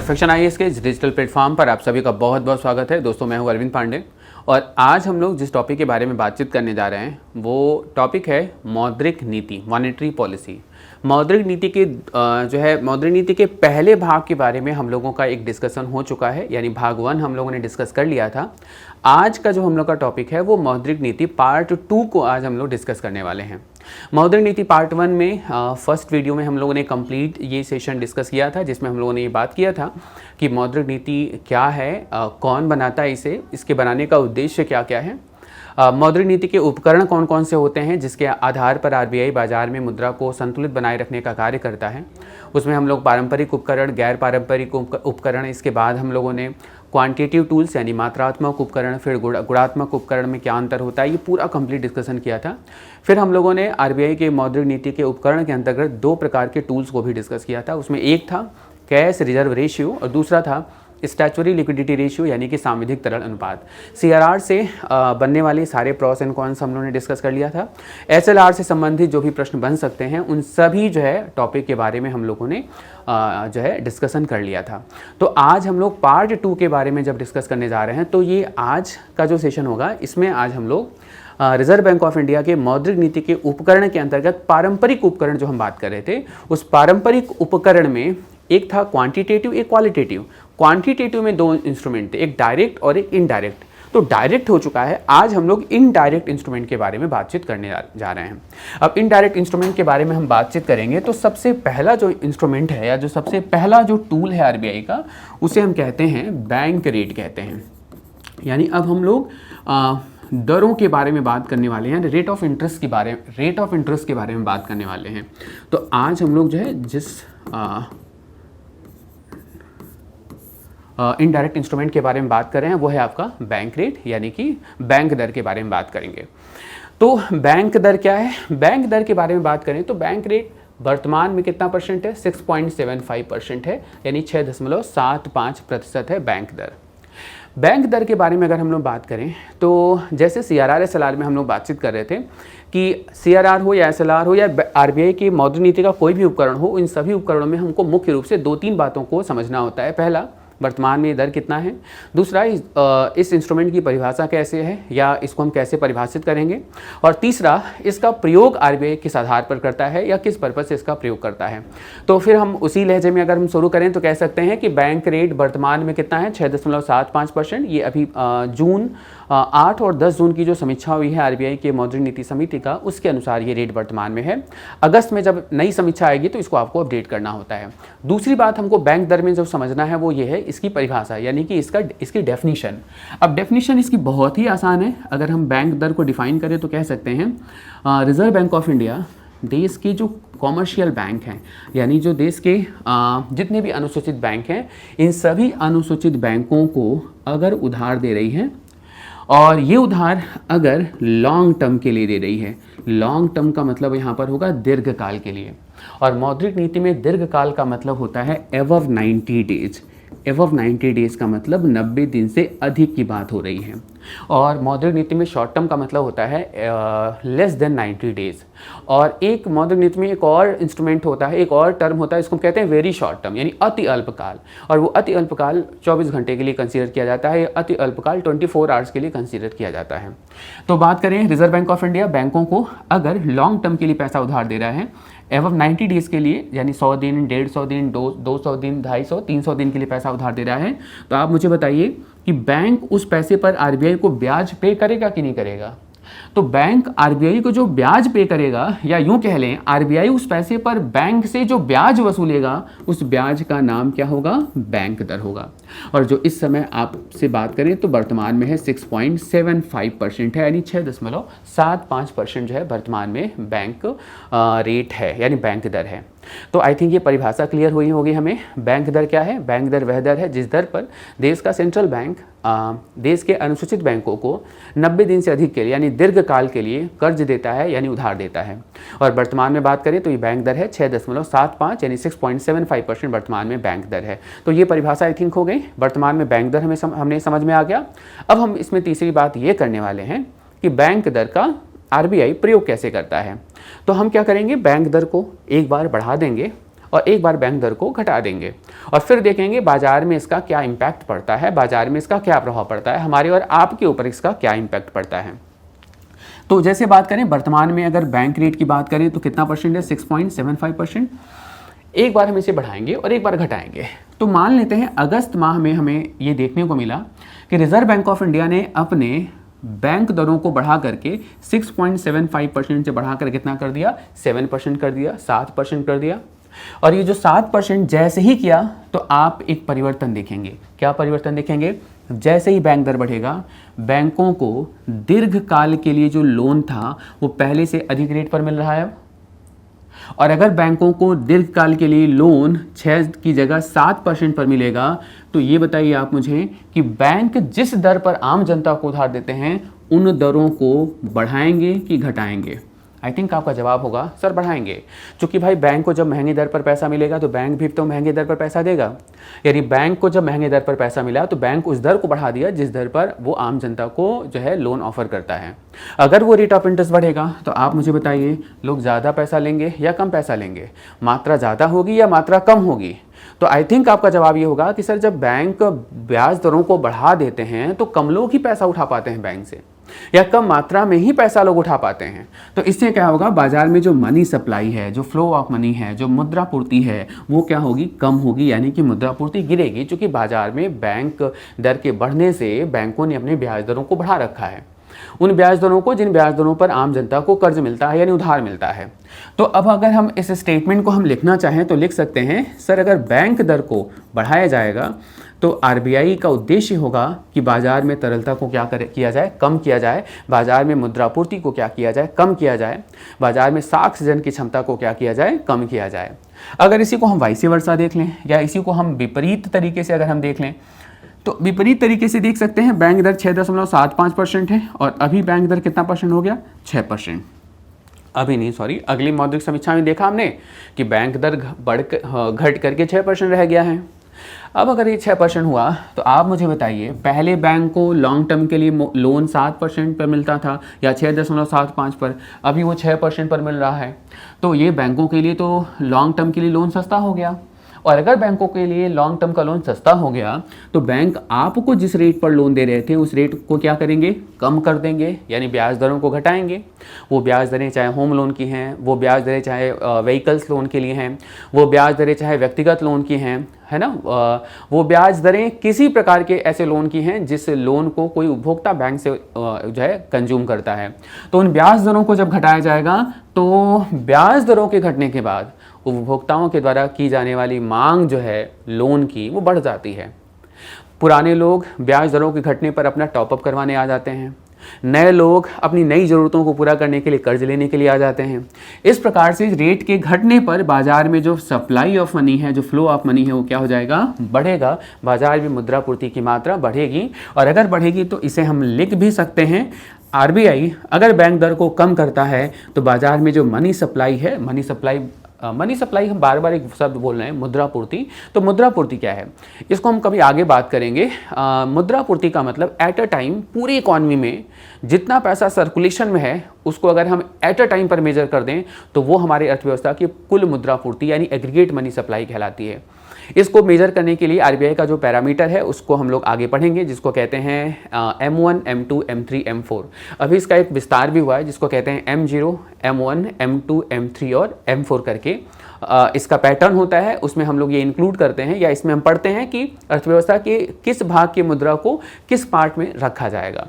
Perfection IAS के इस digital platform पर आप सभी का बहुत बहुत स्वागत है। दोस्तों मैं हूं अरविंद पांडे और आज हम लोग जिस टॉपिक के बारे में बातचीत करने जा रहे हैं वो टॉपिक है मौद्रिक नीति, मॉनेटरी पॉलिसी। मौद्रिक नीति के मौद्रिक नीति के पहले भाग के बारे में हम लोगों का एक डिस्कशन हो चुका है, यानी भाग 1 हम लोगों ने डिस्कस कर लिया था। आज का जो हम लोग का टॉपिक है वो मौद्रिक नीति पार्ट 2 को आज हम लोग डिस्कस करने वाले हैं। मौद्रिक नीति पार्ट 1 में फर्स्ट वीडियो में हम लोगों ने कंप्लीट ये सेशन डिस्कस किया था, जिसमें हम लोगों ने ये बात किया था कि मौद्रिक नीति क्या है, कौन बनाता है इसे, इसके बनाने का उद्देश्य क्या क्या है, मौद्रिक नीति के उपकरण कौन कौन से होते हैं जिसके आधार पर आरबीआई बाजार में मुद्रा को संतुलित बनाए रखने का कार्य करता है। उसमें हम लोग पारंपरिक उपकरण, गैर पारंपरिक उपकरण, इसके बाद हम लोगों ने क्वांटिटेटिव टूल्स यानी मात्रात्मक उपकरण, फिर गुणात्मक उपकरण में क्या अंतर होता है, ये पूरा कंप्लीट डिस्कशन किया था। फिर हम लोगों ने आरबीआई के मौद्रिक नीति के उपकरण के अंतर्गत 2 प्रकार के टूल्स को भी डिस्कस किया था। उसमें एक था कैश रिजर्व रेशियो और दूसरा था स्टैचुटरी लिक्विडिटी रेशियो यानी कि सांविधिक तरल अनुपात। सीआरआर से बनने वाले सारे प्रॉस एंड कॉन्स हम लोगों ने डिस्कस कर लिया था। एसएलआर से संबंधित जो भी प्रश्न बन सकते हैं उन सभी जो है टॉपिक के बारे में हम लोगों ने जो है डिस्कशन कर लिया था। तो आज हम लोग पार्ट 2 के बारे में जब डिस्कस करने जा रहे हैं तो ये आज का जो सेशन होगा इसमें आज हम लोग रिजर्व बैंक ऑफ इंडिया के मौद्रिक नीति के उपकरण के अंतर्गत पारंपरिक उपकरण जो हम बात कर रहे थे उस पारंपरिक उपकरण में एक था क्वांटिटेटिव, एक क्वालिटेटिव। क्वांटिटेटिव में 2 इंस्ट्रूमेंट थे, एक डायरेक्ट और एक इनडायरेक्ट। तो डायरेक्ट हो चुका है, आज हम लोग इनडायरेक्ट इंस्ट्रूमेंट के बारे में बातचीत करने जा रहे हैं। अब इनडायरेक्ट इंस्ट्रूमेंट के बारे में हम बातचीत करेंगे तो सबसे पहला जो इंस्ट्रूमेंट है या जो सबसे पहला जो टूल है आरबीआई का उसे हम कहते हैं बैंक रेट कहते हैं। यानी अब हम लोग दरों के बारे में बात करने वाले हैं, रेट ऑफ इंटरेस्ट के बारे में बात करने वाले हैं। तो आज हम लोग जो है जिस इनडायरेक्ट इंस्ट्रूमेंट के बारे में बात कर रहे हैं वो है आपका बैंक रेट, यानी कि बैंक दर के बारे में बात करेंगे। तो बैंक दर क्या है? बैंक दर के बारे में बात करें तो बैंक रेट वर्तमान में कितना परसेंट है? 6.75% है, यानी 6.75% है बैंक दर। बैंक दर के बारे में अगर हम लोग बात करें तो जैसे सीआरआर एसएलआर में हम लोग बातचीत कर रहे थे कि सीआरआर हो या एसएलआर हो या आरबीआई की मौद्रिक नीति का कोई भी उपकरण हो, इन सभी उपकरणों में हमको मुख्य रूप से 2-3 बातों को समझना होता है। पहला, वर्तमान में दर कितना है। दूसरा, इस इंस्ट्रूमेंट की परिभाषा कैसे है या इसको हम कैसे परिभाषित करेंगे। और तीसरा, इसका प्रयोग आरबीआई किस आधार पर करता है या किस पर्पस से इसका प्रयोग करता है। तो फिर हम उसी लहजे में अगर हम शुरू करें तो कह सकते हैं कि बैंक रेट वर्तमान में कितना है? 6.75%। ये अभी जून 8 और 10 जून की जो समीक्षा हुई है आरबीआई के मौद्रिक नीति समिति का, उसके अनुसार ये रेट वर्तमान में है। अगस्त में जब नई समीक्षा आएगी तो इसको आपको अपडेट करना होता है। दूसरी बात हमको बैंक दर में जो समझना है वो ये है इसकी परिभाषा, यानी कि इसकी डेफिनीशन। अब डेफिनीशन इसकी बहुत ही आसान है। अगर हम बैंक दर को डिफाइन करें तो कह सकते हैं रिजर्व बैंक ऑफ इंडिया देश के जो कॉमर्शियल बैंक हैं, यानी जो देश के जितने भी अनुसूचित बैंक हैं, इन सभी अनुसूचित बैंकों को अगर उधार दे रही है और ये उधार अगर लॉन्ग टर्म के लिए दे रही है, लॉन्ग टर्म का मतलब यहाँ पर होगा दीर्घकाल के लिए, और मौद्रिक नीति में दीर्घकाल का मतलब होता है एबव 90 डेज। एबव 90 डेज का मतलब 90 दिन से अधिक की बात हो रही है, और मौद्रिक नीति में शॉर्ट टर्म का मतलब होता है लेस देन 90 डेज। और एक मौद्रिक नीति में एक और इंस्ट्रूमेंट होता है, एक और टर्म होता है, इसको कहते हैं वेरी शॉर्ट टर्म, यानी अति अल्पकाल। और वो अति अल्पकाल 24 घंटे के लिए कंसीडर किया जाता है, अति अल्पकाल 24 आवर्स के लिए कंसीडर किया जाता है। तो बात करें रिजर्व बैंक ऑफ इंडिया बैंकों को अगर लॉन्ग टर्म के लिए पैसा उधार दे रहा है एवं 90 डेज के लिए, यानी 100 दिन, 150 दिन, 200 दिन, 250, 300 दिन के लिए पैसा उधार दे रहा है, तो आप मुझे बताइए कि बैंक उस पैसे पर आरबीआई को ब्याज पे करेगा कि नहीं करेगा। तो बैंक आरबीआई को जो ब्याज पे करेगा, या यूं कह लें आरबीआई उस पैसे पर बैंक से जो ब्याज वसूलेगा उस ब्याज का नाम क्या होगा? बैंक दर होगा। और जो इस समय आपसे बात करें तो वर्तमान में है 6.75% है, यानी 6.75% जो है वर्तमान में बैंक रेट है, यानी बैंक दर है। तो आई थिंक ये परिभाषा क्लियर हुई होगी हमें। बैंक दर क्या है? बैंक दर वह दर है जिस दर पर देश का सेंट्रल बैंक देश के अनुसूचित बैंकों को 90 दिन से अधिक के लिए, यानी दीर्घकाल के लिए कर्ज देता है, यानी उधार देता है। और वर्तमान में बात करें तो ये बैंक दर है 6.75, यानी 6.75% वर्तमान में बैंक दर है। तो ये परिभाषा आई थिंक हो गई। वर्तमान में बैंक दर हमने समझ में आ गया। अब हम इसमें तीसरी बात ये करने वाले हैं कि बैंक दर का आरबीआई प्रयोग कैसे करता है। तो हम क्या करेंगे? बैंक दर को एक बार बढ़ा देंगे और एक बार बैंक दर को घटा देंगे और फिर देखेंगे बाजार में इसका क्या इम्पैक्ट पड़ता है, बाजार में इसका क्या प्रभाव पड़ता है, हमारे और आपके ऊपर इसका क्या इम्पैक्ट पड़ता है। तो जैसे बात करें वर्तमान में अगर बैंक रेट की बात करें तो कितना परसेंट है, 6.75%। एक बार हम इसे बढ़ाएंगे और एक बार घटाएंगे। तो मान लेते हैं अगस्त माह में हमें ये देखने को मिला कि रिजर्व बैंक ऑफ इंडिया ने अपने बैंक दरों को बढ़ा करके 6.75% से बढ़ाकर कितना कर दिया, 7% कर दिया, 7% कर दिया। और ये जो 7% जैसे ही किया तो आप एक परिवर्तन देखेंगे। क्या परिवर्तन देखेंगे? जैसे ही बैंक दर बढ़ेगा, बैंकों को दीर्घकाल के लिए जो लोन था वो पहले से अधिक रेट पर मिल रहा है। और अगर बैंकों को दीर्घकाल के लिए लोन 6 की जगह 7% पर मिलेगा तो ये बताइए आप मुझे कि बैंक जिस दर पर आम जनता को उधार देते हैं उन दरों को बढ़ाएंगे कि घटाएंगे? आई थिंक आपका जवाब होगा सर बढ़ाएंगे, क्योंकि भाई बैंक को जब महंगी दर पर पैसा मिलेगा तो बैंक भी तो महंगी दर पर पैसा देगा। यानी बैंक को जब महंगी दर पर पैसा मिला तो बैंक उस दर को बढ़ा दिया जिस दर पर वो आम जनता को जो है लोन ऑफर करता है। अगर वो रेट ऑफ इंटरेस्ट बढ़ेगा तो आप मुझे बताइए लोग ज़्यादा पैसा लेंगे या कम पैसा लेंगे, मात्रा ज़्यादा होगी या मात्रा कम होगी? तो आई थिंक आपका जवाब ये होगा कि सर जब बैंक ब्याज दरों को बढ़ा देते हैं तो कम लोग ही पैसा उठा पाते हैं बैंक से, या कम मात्रा में ही पैसा लोग उठा पाते हैं। तो इससे क्या होगा, बाजार में जो मनी सप्लाई है, जो फ्लो ऑफ मनी है, जो मुद्रा पूर्ति है वो क्या होगी, कम होगी, यानी कि मुद्रा पूर्ति गिरेगी, क्योंकि बाजार में बैंक दर के बढ़ने से बैंकों ने अपने ब्याज दरों को बढ़ा रखा है, उन ब्याज दरों को जिन ब्याज दरों पर आम जनता को कर्ज मिलता है यानी उधार मिलता है। तो अब अगर हम इस स्टेटमेंट को हम लिखना चाहें तो लिख सकते हैं सर अगर बैंक दर को बढ़ाया जाएगा तो आरबीआई का उद्देश्य होगा कि बाजार में तरलता को क्या किया जाए, कम किया जाए, बाजार में मुद्रापूर्ति को क्या किया जाए, कम किया जाए, बाजार में साख सृजन की क्षमता को क्या किया जाए, कम किया जाए। अगर इसी को हम वाइस वर्सा देख लें या इसी को हम विपरीत तरीके से अगर हम देख लें तो विपरीत तरीके से देख सकते हैं बैंक दर 6.75% है और अभी बैंक दर कितना परसेंट हो गया, 6%। अभी नहीं, सॉरी, अगली मौद्रिक समीक्षा में देखा हमने कि बैंक दर घट करके 6% रह गया है। अब अगर ये 6% हुआ तो आप मुझे बताइए पहले बैंक को लॉन्ग टर्म के लिए लोन 7% पर मिलता था या 6.75 पर, अभी वो 6% पर मिल रहा है। तो ये बैंकों के लिए तो लॉन्ग टर्म के लिए लोन सस्ता हो गया, और अगर बैंकों के लिए लॉन्ग टर्म का लोन सस्ता हो गया तो बैंक आपको जिस रेट पर लोन दे रहे थे उस रेट को क्या करेंगे, कम कर देंगे, यानी ब्याज दरों को घटाएंगे। वो ब्याज दरें चाहे होम लोन की हैं, वो ब्याज दरें चाहे व्हीकल्स लोन के लिए हैं, वो ब्याज दरें चाहे व्यक्तिगत लोन की हैं, है ना, वो ब्याज दरें किसी प्रकार के ऐसे लोन की हैं जिस लोन को कोई उपभोक्ता बैंक से जो है कंज्यूम करता है। तो उन ब्याज दरों को जब घटाया जाएगा तो ब्याज दरों के घटने के बाद उपभोक्ताओं के द्वारा की जाने वाली मांग जो है लोन की वो बढ़ जाती है। पुराने लोग ब्याज दरों के घटने पर अपना टॉपअप करवाने आ जाते हैं, नए लोग अपनी नई ज़रूरतों को पूरा करने के लिए कर्ज लेने के लिए आ जाते हैं। इस प्रकार से रेट के घटने पर बाजार में जो सप्लाई ऑफ मनी है, जो फ्लो ऑफ मनी है वो क्या हो जाएगा, बढ़ेगा, बाजार में मुद्रा पूर्ति की मात्रा बढ़ेगी। और अगर बढ़ेगी तो इसे हम लिख भी सकते हैं आरबीआई अगर बैंक दर को कम करता है तो बाजार में जो मनी सप्लाई है, मनी सप्लाई हम बार बार एक शब्द बोल रहे हैं, मुद्रा पूर्ति। तो मुद्रा पूर्ति क्या है इसको हम कभी आगे बात करेंगे। मुद्रा पूर्ति का मतलब एट अ टाइम पूरी इकॉनमी में जितना पैसा सर्कुलेशन में है उसको अगर हम एट अ टाइम पर मेजर कर दें तो वो हमारे अर्थव्यवस्था की कुल मुद्रा पूर्ति यानी एग्रीगेट मनी सप्लाई कहलाती है। इसको मेजर करने के लिए आरबीआई का जो पैरामीटर है उसको हम लोग आगे पढ़ेंगे, जिसको कहते हैं M1, M2, M3, M4। अभी इसका एक विस्तार भी हुआ है जिसको कहते हैं M0, M1, M2, M3 और M4 करके इसका पैटर्न होता है। उसमें हम लोग ये इंक्लूड करते हैं या इसमें हम पढ़ते हैं कि अर्थव्यवस्था के किस भाग की मुद्रा को किस पार्ट में रखा जाएगा।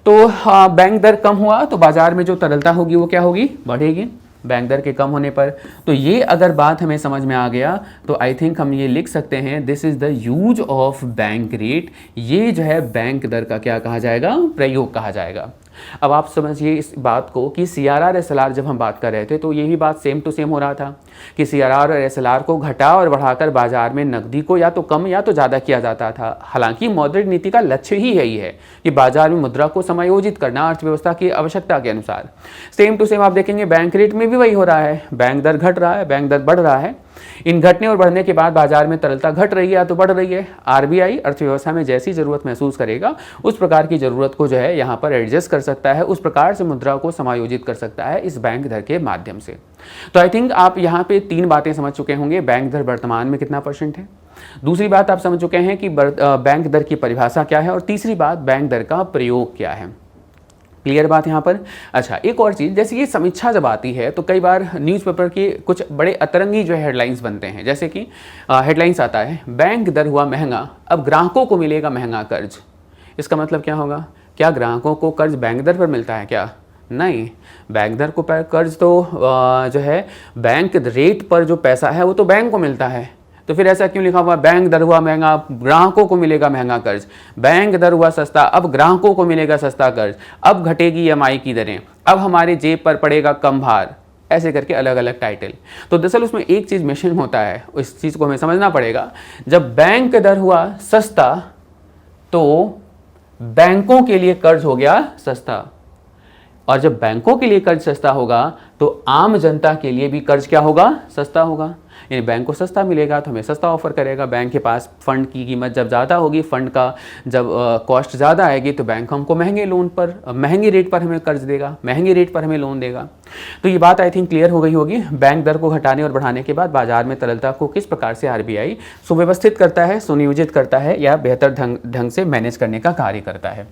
तो बैंक दर कम हुआ तो बाजार में जो तरलता होगी वो क्या होगी, बढ़ेगी बैंक दर के कम होने पर। तो ये अगर बात हमें समझ में आ गया तो आई थिंक हम ये लिख सकते हैं this is the use of bank rate. ये जो है बैंक दर का क्या कहा जाएगा, प्रयोग कहा जाएगा। अब आप समझिए इस बात को कि CRR SLR जब हम बात कर रहे थे तो ये भी बात सेम टू सेम हो रहा था कि CRR और SLR को घटा और बढ़ाकर बाजार में नकदी को या तो कम या तो ज़्यादा किया जाता था। हालांकि मौद्रिक नीति का लक्ष्य ही यही है कि बाजार में मुद्रा को समायोजित करना अर्थव्यवस्था की आवश्यकता के अनुसार। सेम टू सेम आप देखेंगे बैंक रेट में भी वही हो रहा है, बैंक दर घट रहा है, बैंक दर बढ़ रहा है। इन घटने और बढ़ने के बाद बाजार में तरलता घट रही है या तो बढ़ रही है। आरबीआई अर्थव्यवस्था में जैसी जरूरत महसूस करेगा उस प्रकार की जरूरत को जो है यहाँ पर एडजस्ट कर सकता है, उस प्रकार से मुद्रा को समायोजित कर सकता है इस बैंक दर के माध्यम से। तो आई थिंक आप यहाँ पे 3 बातें समझ चुके होंगे। बैंक दर वर्तमान में कितना % है, दूसरी बात आप समझ चुके हैं कि बैंक दर की परिभाषा क्या है, और तीसरी बात बैंक दर का प्रयोग क्या है। क्लियर बात यहाँ पर। अच्छा, एक और चीज़, जैसे ये समीक्षा जब आती है तो कई बार न्यूज़पेपर के कुछ बड़े अतरंगी जो है हेडलाइंस बनते हैं। जैसे कि हेडलाइंस आता है, बैंक दर हुआ महंगा, अब ग्राहकों को मिलेगा महंगा कर्ज। इसका मतलब क्या होगा? क्या ग्राहकों को कर्ज बैंक दर पर मिलता है क्या? नहीं, बैंक दर को कर्ज तो जो है बैंक रेट पर जो पैसा है वो तो बैंक को मिलता है। तो फिर ऐसा क्यों लिखा हुआ, बैंक दर हुआ महंगा, ग्राहकों को मिलेगा महंगा कर्ज। बैंक दर हुआ सस्ता, अब ग्राहकों को मिलेगा सस्ता कर्ज। अब घटेगी ईएमआई की दरें, अब हमारे जेब पर पड़ेगा कम भार। ऐसे करके अलग अलग टाइटल। तो दरअसल उसमें एक चीज़ मिसिंग होता है, उस चीज़ को हमें समझना पड़ेगा। जब बैंक दर हुआ सस्ता तो बैंकों के लिए कर्ज हो गया सस्ता, और जब बैंकों के लिए कर्ज सस्ता होगा तो आम जनता के लिए भी कर्ज क्या होगा? सस्ता होगा। यानी बैंक को सस्ता मिलेगा तो हमें सस्ता ऑफर करेगा। बैंक के पास फंड की कीमत जब ज़्यादा होगी, फंड का जब कॉस्ट ज़्यादा आएगी तो बैंक हमको महंगे लोन पर, महंगे रेट पर हमें कर्ज देगा, महंगे रेट पर हमें लोन देगा। तो ये बात आई थिंक क्लियर हो गई होगी। बैंक दर को घटाने और बढ़ाने के बाद बाजार में तरलता को किस प्रकार से आरबीआई सुव्यवस्थित करता है, सुनियोजित करता है या बेहतर ढंग से मैनेज करने का कार्य करता है।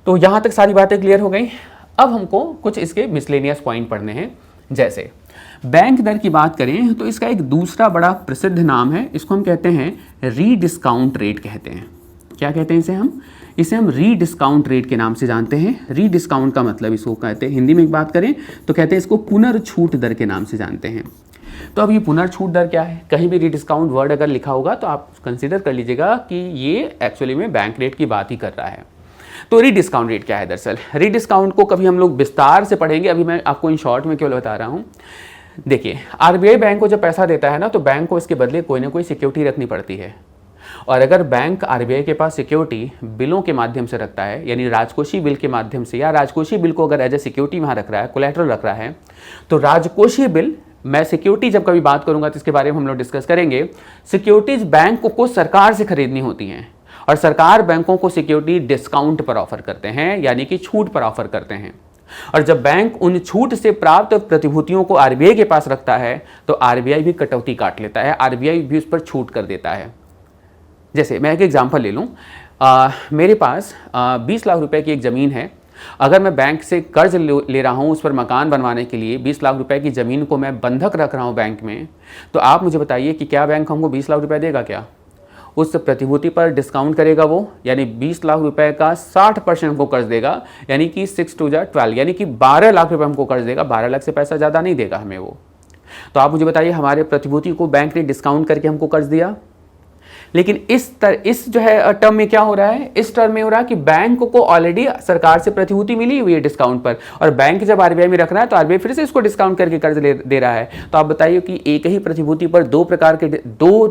तो यहाँ तक सारी बातें क्लियर हो गई। अब हमको कुछ इसके मिसलेनियस पॉइंट पढ़ने हैं। जैसे बैंक दर की बात करें तो इसका एक दूसरा बड़ा प्रसिद्ध नाम है, इसको हम कहते हैं रीडिस्काउंट रेट कहते हैं। क्या कहते हैं इसे हम रीडिस्काउंट रेट के नाम से जानते हैं। रीडिस्काउंट का मतलब इसको कहते हैं, हिंदी में एक बात करें तो कहते हैं इसको पुनर्छूट दर के नाम से जानते हैं। तो अब ये पुनर्छूट दर क्या है? कहीं भी रीडिस्काउंट वर्ड अगर लिखा होगा तो आप कंसिडर कर लीजिएगा कि ये एक्चुअली में बैंक रेट की बात ही कर रहा है। तो रीडिस्काउंट रेट क्या है? दरअसल रीडिस्काउंट को कभी हम लोग विस्तार से पढ़ेंगे, अभी मैं आपको इन शॉर्ट में केवल बता रहा हूँ। देखिए, आरबीआई बैंक को जब पैसा देता है ना तो बैंक को इसके बदले कोई ना कोई सिक्योरिटी रखनी पड़ती है, और अगर बैंक आरबीआई के पास सिक्योरिटी बिलों के माध्यम से रखता है, यानी राजकोषीय बिल के माध्यम से, या राजकोषीय बिल को अगर एज ए सिक्योरिटी वहाँ रख रहा है, कोलैटरल रख रहा है, तो राजकोषीय बिल, मैं सिक्योरिटी जब कभी बात करूंगा तो इसके बारे में हम लोग डिस्कस करेंगे। सिक्योरिटीज बैंक को सरकार से खरीदनी होती हैं, और सरकार बैंकों को सिक्योरिटी डिस्काउंट पर ऑफर करते हैं, यानी कि छूट पर ऑफर करते हैं। और जब बैंक उन छूट से प्राप्त प्रतिभूतियों को आरबीआई के पास रखता है तो आरबीआई भी कटौती काट लेता है, आरबीआई भी उस पर छूट कर देता है। जैसे मैं एक एग्जांपल ले लूं, मेरे पास 20 लाख रुपए की एक ज़मीन है। अगर मैं बैंक से कर्ज ले रहा हूं उस पर मकान बनवाने के लिए, 20 लाख रुपए की ज़मीन को मैं बंधक रख रहा हूं बैंक में, तो आप मुझे बताइए कि क्या बैंक हमको 20 लाख रुपए देगा? क्या उस प्रतिभूति पर डिस्काउंट करेगा वो? यानी 20 लाख रुपए का 60% हमको कर्ज देगा, यानी कि 6 2 12, यानी कि 12 लाख रुपए हमको कर्ज देगा। 12 लाख से पैसा ज़्यादा नहीं देगा हमें वो। तो आप मुझे बताइए, हमारे प्रतिभूति को बैंक ने डिस्काउंट करके हमको कर्ज दिया, लेकिन इस जो है टर्म में क्या हो रहा है? इस टर्म में हो रहा है कि बैंक को ऑलरेडी सरकार से प्रतिभूति मिली हुई है डिस्काउंट पर, और बैंक जब आरबीआई में रख रहा है तो आरबीआई फिर से इसको डिस्काउंट करके कर्ज दे रहा है। तो आप बताइए कि एक ही प्रतिभूति पर दो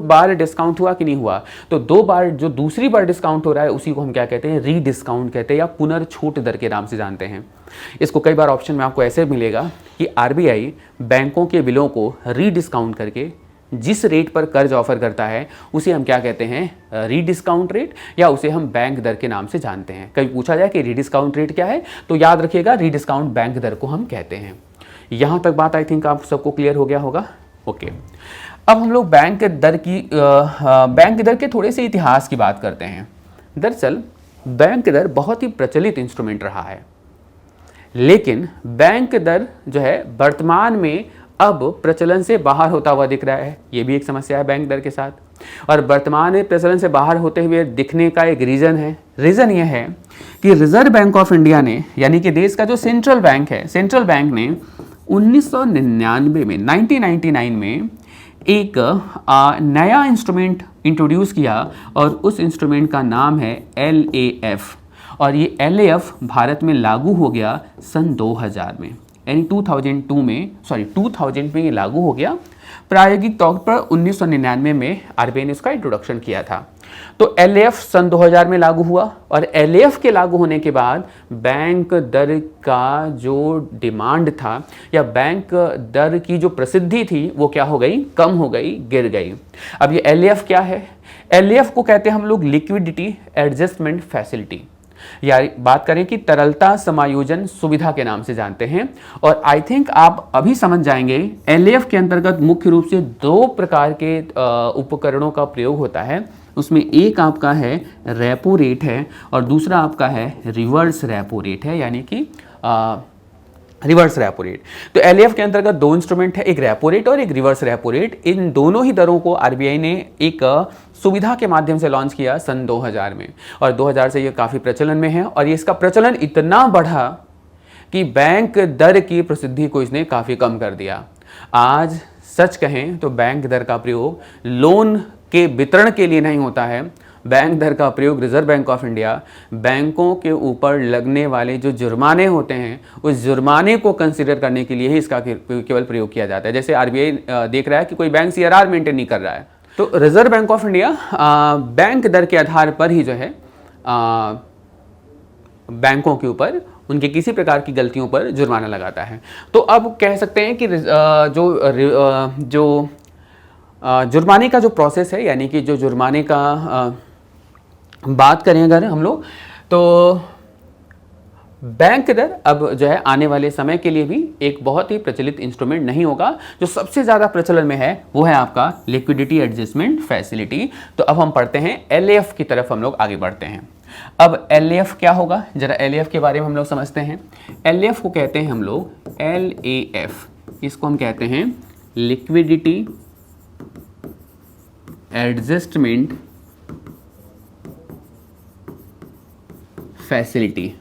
बार डिस्काउंट हुआ कि नहीं हुआ? तो 2 बार जो दूसरी बार डिस्काउंट हो रहा है उसी को हम क्या कहते हैं? रीडिस्काउंट कहते हैं, या पुनर्छूट दर के नाम से जानते हैं। इसको कई बार ऑप्शन में आपको ऐसे मिलेगा कि आरबीआई बैंकों के बिलों को रीडिस्काउंट करके जिस रेट पर कर्ज ऑफर करता है उसे हम क्या कहते हैं? रीडिस्काउंट रेट, या उसे हम बैंक दर के नाम से जानते हैं। कभी पूछा जाए कि रीडिस्काउंट रेट क्या है तो याद रखिएगा रीडिस्काउंट बैंक दर को हम कहते हैं। यहां तक बात आई थिंक आप सबको क्लियर हो गया होगा। ओके, अब हम लोग बैंक दर के थोड़े से इतिहास की बात करते हैं। दरअसल बैंक दर बहुत ही प्रचलित इंस्ट्रूमेंट रहा है, लेकिन बैंक दर जो है वर्तमान में अब प्रचलन से बाहर होता हुआ दिख रहा है। ये भी एक समस्या है बैंक दर के साथ, और वर्तमान में प्रचलन से बाहर होते हुए दिखने का एक रीज़न है। रीज़न ये है कि रिजर्व बैंक ऑफ इंडिया ने, यानी कि देश का जो सेंट्रल बैंक है, सेंट्रल बैंक ने 1999 में एक नया इंस्ट्रूमेंट इंट्रोड्यूस किया, और उस इंस्ट्रूमेंट का नाम है LAF, और ये LAF भारत में लागू हो गया सन 2000 में। यानी 2000 में ये लागू हो गया। प्रायोगिक तौर पर 1999 में आरबीआई ने इसका इंट्रोडक्शन किया था। तो एलएएफ सन 2000 में लागू हुआ और एलएएफ के लागू होने के बाद बैंक दर का जो डिमांड था या बैंक दर की जो प्रसिद्धि थी वो क्या हो गई, कम हो गई, गिर गई। अब ये एलएएफ क्या है? एलएएफ को कहते हैं हम लोग लिक्विडिटी एडजस्टमेंट फैसिलिटी, या बात करें कि तरलता समायोजन सुविधा के नाम से जानते हैं। और आई थिंक आप अभी समझ जाएंगे एलएएफ के अंतर्गत मुख्य रूप से 2 प्रकार के उपकरणों का प्रयोग होता है। उसमें एक आपका है रेपो रेट है और दूसरा आपका है रिवर्स रेपो रेट है, यानी कि रिवर्स रेपो रेट। तो एलएएफ के अंतर्गत 2 इंस्ट्रूमेंट है, एक रेपो रेट और एक रिवर्स रेपो रेट। इन दोनों ही दरों को आरबीआई ने एक सुविधा के माध्यम से लॉन्च किया सन 2000 में और 2000 से ये काफ़ी प्रचलन में है और ये इसका प्रचलन इतना बढ़ा कि बैंक दर की प्रसिद्धि को इसने काफ़ी कम कर दिया। आज सच कहें तो बैंक दर का प्रयोग लोन के वितरण के लिए नहीं होता है। बैंक दर का प्रयोग रिजर्व बैंक ऑफ इंडिया बैंकों के ऊपर लगने वाले जो जुर्माने होते हैं उस जुर्माने को कंसीडर करने के लिए ही इसका केवल प्रयोग किया जाता है। जैसे आरबीआई देख रहा है कि कोई बैंक सीआरआर मेंटेन नहीं कर रहा है, तो Reserve Bank of India bank दर के आधार पर ही जो है बैंकों के ऊपर उनके किसी प्रकार की गलतियों पर जुर्माना लगाता है। तो अब कह सकते हैं कि जो जुर्माने का जो प्रोसेस है, यानी कि जो जुर्माने का बात करें अगर हम लोग, तो बैंक दर अब जो है आने वाले समय के लिए भी एक बहुत ही प्रचलित इंस्ट्रूमेंट नहीं होगा। जो सबसे ज़्यादा प्रचलन में है वो है आपका लिक्विडिटी एडजस्टमेंट फैसिलिटी। तो अब हम पढ़ते हैं एलएएफ की तरफ, हम लोग आगे बढ़ते हैं। अब एलएएफ क्या होगा, जरा एलएएफ के बारे में हम लोग समझते हैं। एलएएफ को कहते हैं हम लोग एलएएफ, इसको हम कहते हैं लिक्विडिटी एडजस्टमेंट फैसिलिटी।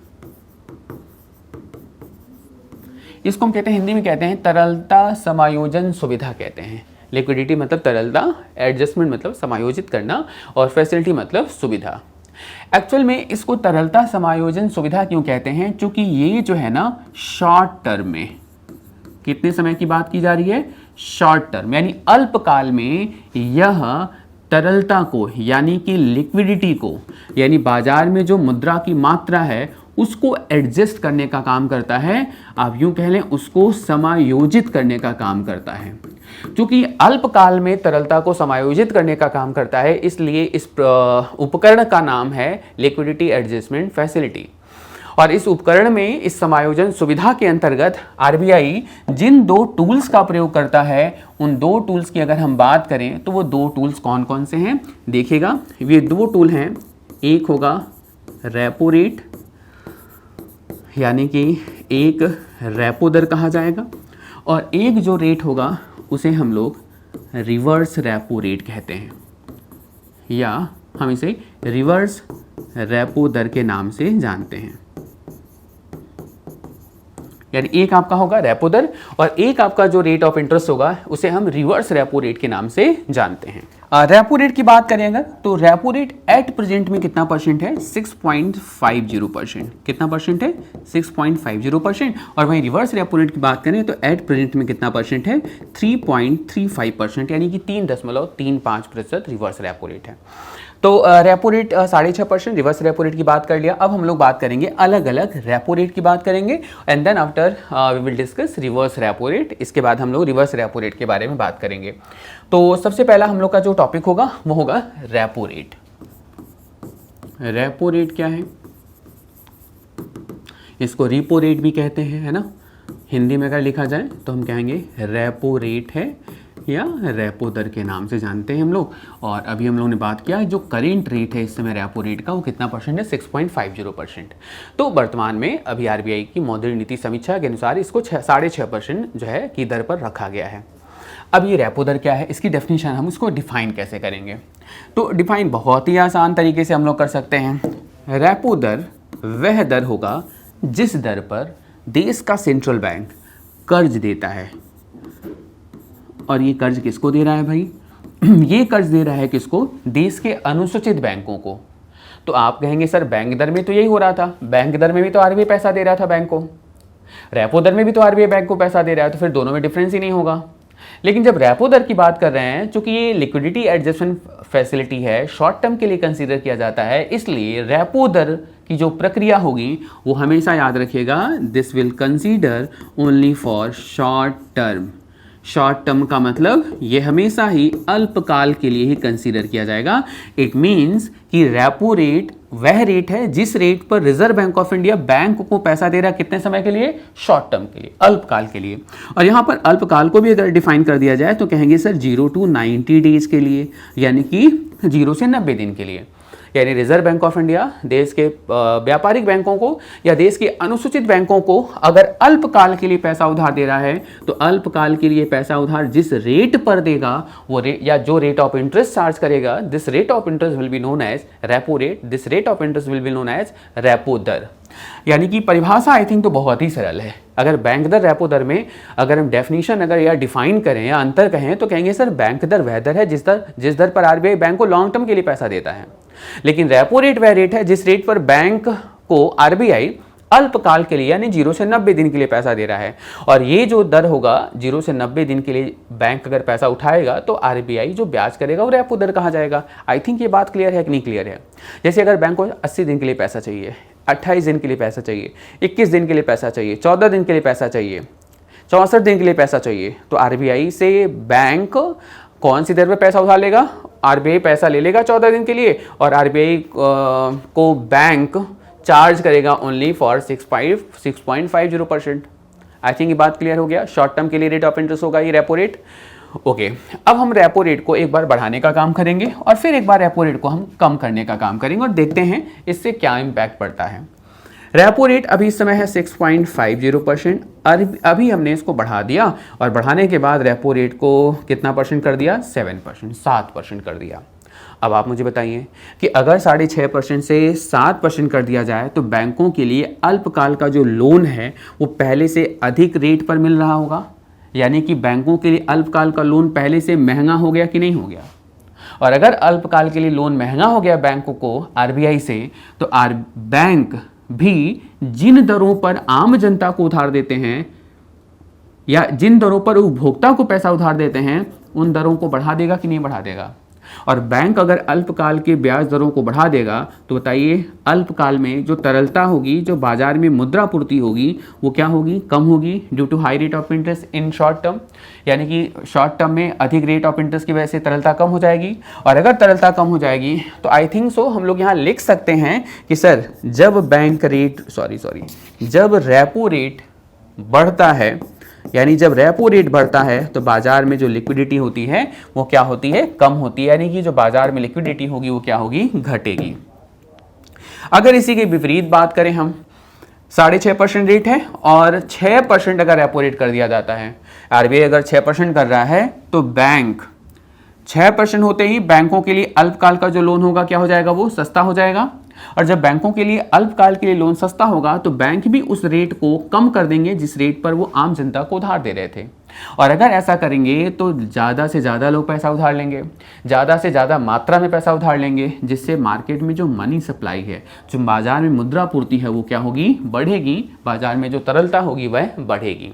इसको हम कहते हैं, हिंदी में कहते हैं तरलता समायोजन सुविधा कहते हैं। लिक्विडिटी मतलब तरलता, एडजस्टमेंट मतलब समायोजित करना और फैसिलिटी मतलब सुविधा। एक्चुअल में इसको तरलता समायोजन सुविधा क्यों कहते हैं? क्योंकि ये जो है ना शॉर्ट टर्म में, कितने समय की बात की जा रही है? शॉर्ट टर्म, यानी अल्पकाल में यह तरलता को यानी कि लिक्विडिटी को, यानी बाजार में जो मुद्रा की मात्रा है उसको एडजस्ट करने का काम करता है। आप यूं कह लें उसको समायोजित करने का काम करता है। क्योंकि अल्पकाल में तरलता को समायोजित करने का काम करता है, इसलिए इस उपकरण का नाम है लिक्विडिटी एडजस्टमेंट फैसिलिटी। और इस उपकरण में, इस समायोजन सुविधा के अंतर्गत आरबीआई जिन 2 टूल्स का प्रयोग करता है, उन 2 टूल्स की अगर हम बात करें तो वो 2 टूल्स कौन कौन से हैं देखिएगा। ये 2 टूल हैं, एक होगा रेपो रेट, यानी कि एक रेपो दर कहा जाएगा, और एक जो रेट होगा उसे हम लोग रिवर्स रेपो रेट कहते हैं, या हम इसे रिवर्स रेपो दर के नाम से जानते हैं। यानी एक आपका होगा रेपो दर और एक आपका जो रेट ऑफ इंटरेस्ट होगा उसे हम रिवर्स रेपो रेट के नाम से जानते हैं। रेपो रेट की बात करें अगर, तो रेपो रेट एट प्रेजेंट में कितना परसेंट है? 6.50%। कितना परसेंट है? 6.50%। और वहीं रिवर्स रेपो रेट की बात करें तो एट प्रेजेंट में कितना परसेंट है? 3.35%, यानी कि 3.35% रिवर्स रेपो रेट है। तो repo rate 6.5%, reverse repo rate की बात कर लिया। अब हम लोग बात करेंगे अलग अलग रेपो रेट की बात करेंगे and then after we will discuss reverse repo rate. इसके बाद हम लोग रिवर्स रेपो रेट के बारे में बात करेंगे। तो सबसे पहला हम लोग का जो टॉपिक होगा वो होगा रेपो रेट। रेपो रेट क्या है? इसको रिपो रेट भी कहते हैं, है ना। हिंदी में अगर लिखा जाए तो हम कहेंगे रेपो रेट है या रेपो दर के नाम से जानते हैं हम लोग। और अभी हम लोग ने बात किया जो करेंट रेट है इस समय रेपो रेट का वो कितना परसेंट है? 6.50%। तो वर्तमान में अभी आरबीआई की मौद्रिक नीति समीक्षा के अनुसार इसको 6.5% जो है की दर पर रखा गया है। अब ये रेपो दर क्या है, इसकी डेफिनेशन हम उसको डिफाइन कैसे करेंगे? तो डिफाइन बहुत ही आसान तरीके से हम लोग कर सकते हैं। रेपो दर वह दर होगा जिस दर पर देश का सेंट्रल बैंक कर्ज देता है। और ये कर्ज किसको दे रहा है भाई? ये कर्ज दे रहा है किसको? देश के अनुसूचित बैंकों को। तो आप कहेंगे सर बैंक दर में तो यही हो रहा था, बैंक दर में भी तो आरबीआई पैसा दे रहा था बैंक को, रेपो दर में भी तो आरबीआई बैंक को पैसा दे रहा है, तो फिर दोनों में डिफरेंस ही नहीं होगा। लेकिन जब रेपो दर की बात कर रहे हैं, चूंकि ये लिक्विडिटी एडजस्टमेंट फैसिलिटी है, शॉर्ट टर्म के लिए कंसीडर किया जाता है, इसलिए रेपो दर की जो प्रक्रिया होगी वो हमेशा याद रखिएगा, this will consider only for short term. Short term का मतलब ये हमेशा ही अल्पकाल के लिए ही कंसीडर किया जाएगा। इट मीन्स कि रेपो रेट वह रेट है जिस रेट पर reserve Bank of India bank को पैसा दे रहा है, कितने समय के लिए? शॉर्ट टर्म के लिए, अल्पकाल के लिए। और यहाँ पर अल्पकाल को भी अगर डिफाइन कर दिया जाए तो कहेंगे सर 0 to 90 डेज के लिए, यानी कि 0 से 90 दिन के लिए। यानी रिजर्व बैंक ऑफ इंडिया देश के व्यापारिक बैंकों को या देश के अनुसूचित बैंकों को अगर अल्पकाल के लिए पैसा उधार दे रहा है, तो अल्पकाल के लिए पैसा उधार जिस रेट पर देगा वो रेट, या जो रेट ऑफ इंटरेस्ट चार्ज करेगा, this rate of interest will be known as repo rate, this rate of interest will be known as repo दर। यानी कि परिभाषा आई थिंक तो बहुत ही सरल है। अगर बैंक दर रेपो दर में अगर हम डेफिनेशन अगर या डिफाइन करें या अंतर कहें तो कहेंगे सर बैंक दर वह दर है जिस दर पर आरबीआई बैंक को लॉन्ग टर्म के लिए पैसा देता है, लेकिन रेपो रेट वह रेट है जिस रेट पर बैंक को आरबीआई अल्पकाल के लिए यानी 0 से 90 दिन के लिए पैसा दे रहा है। और ये जो दर होगा 0 से 90 दिन के लिए बैंक अगर पैसा उठाएगा तो आरबीआई जो ब्याज करेगा वो रेपो दर कहा जाएगा। आई थिंक ये बात क्लियर है कि नहीं क्लियर है? जैसे अगर बैंक को 80 दिन के लिए पैसा चाहिए, 28 दिन के लिए पैसा चाहिए, 21 दिन के लिए पैसा चाहिए, 14 दिन के लिए पैसा चाहिए, 64 दिन के लिए पैसा चाहिए, तो आरबीआई से बैंक कौन सी दर पर पैसा उधार लेगा? आरबीआई पैसा ले लेगा 14 दिन के लिए और आरबीआई को बैंक चार्ज करेगा ओनली फॉर 6.50%। आई थिंक ये बात क्लियर हो गया। शॉर्ट टर्म के लिए रेट ऑफ इंटरेस्ट होगा ये रेपो रेट। ओके, अब हम रेपो रेट को एक बार बढ़ाने का काम करेंगे और फिर एक बार रेपो रेट को हम कम करने का काम करेंगे और देखते हैं इससे क्या इम्पैक्ट पड़ता है। रेपो रेट अभी इस समय है 6.50%। अभी हमने इसको बढ़ा दिया और बढ़ाने के बाद रेपो रेट को कितना परसेंट कर दिया? 7% कर दिया। अब आप मुझे बताइए कि अगर 6.5% से 7% कर दिया जाए तो बैंकों के लिए अल्पकाल का जो लोन है वो पहले से अधिक रेट पर मिल रहा होगा, यानी कि बैंकों के लिए अल्पकाल का लोन पहले से महंगा हो गया कि नहीं हो गया? और अगर अल्पकाल के लिए लोन महंगा हो गया बैंकों को आरबीआई से, तो बैंक भी जिन दरों पर आम जनता को उधार देते हैं या जिन दरों पर उपभोक्ता को पैसा उधार देते हैं उन दरों को बढ़ा देगा कि नहीं बढ़ा देगा? और बैंक अगर अल्पकाल के ब्याज दरों को बढ़ा देगा तो बताइए अल्पकाल में जो तरलता होगी, जो बाजार में मुद्रा पूर्ति होगी, वो क्या होगी? कम होगी due to high rate of interest in short term. यानी कि शॉर्ट टर्म में अधिक रेट ऑफ इंटरेस्ट की वजह से तरलता कम हो जाएगी। और अगर तरलता कम हो जाएगी तो आई थिंक सो हम लोग यहाँ लिख सकते हैं कि सर जब जब रेपो रेट बढ़ता है, यानी जब रेपो रेट बढ़ता है तो बाजार में जो लिक्विडिटी होती है वो क्या होती है? कम होती है। यानी कि जो बाजार में लिक्विडिटी होगी वो क्या होगी? घटेगी। अगर इसी के विपरीत बात करें हम, 6.5% रेट है और 6% अगर रेपो रेट कर दिया जाता है, आरबीआई अगर 6% कर रहा है तो बैंक 6% होते ही बैंकों के लिए अल्पकाल का जो लोन होगा क्या हो जाएगा? वो सस्ता हो जाएगा। और जब बैंकों के लिए अल्पकाल के लिए लोन सस्ता होगा तो बैंक भी उस रेट को कम कर देंगे जिस रेट पर वो आम जनता को उधार दे रहे थे। और अगर ऐसा करेंगे तो ज़्यादा से ज़्यादा लोग पैसा उधार लेंगे, ज़्यादा से ज़्यादा मात्रा में पैसा उधार लेंगे, जिससे मार्केट में जो मनी सप्लाई है, जो बाजार में मुद्रा पूर्ति है वो क्या होगी? बढ़ेगी। बाजार में जो तरलता होगी वह बढ़ेगी।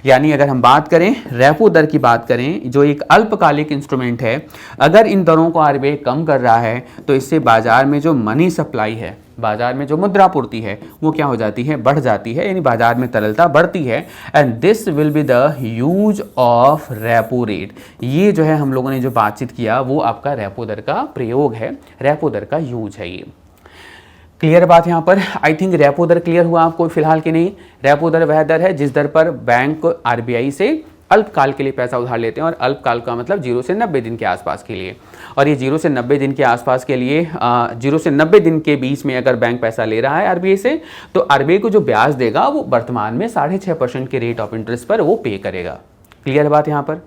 यानी अगर हम बात करें रेपो दर की बात करें, जो एक अल्पकालिक इंस्ट्रूमेंट है, अगर इन दरों को आरबीआई कम कर रहा है तो इससे बाजार में जो मनी सप्लाई है, बाजार में जो मुद्रा पूर्ति है वो क्या हो जाती है? बढ़ जाती है। यानी बाजार में तरलता बढ़ती है। And this will be the use of repo rate. ये जो है हम लोगों ने जो बातचीत किया वो आपका रेपो दर का प्रयोग है, रेपो दर का यूज है। ये क्लियर बात यहाँ पर? आई थिंक रेपो दर क्लियर हुआ आपको फिलहाल कि नहीं? रेपो दर वह दर है जिस दर पर बैंक आरबीआई से अल्पकाल के लिए पैसा उधार लेते हैं, और अल्पकाल का मतलब 0 से 90 दिन के आसपास के लिए। और ये 0 से 90 दिन के आसपास के लिए 0 से 90 दिन के बीच में अगर बैंक पैसा ले रहा है आरबीआई से, तो आरबीआई को जो ब्याज देगा वो वर्तमान में 6.5% के रेट ऑफ इंटरेस्ट पर वो पे करेगा। क्लियर बात यहाँ पर?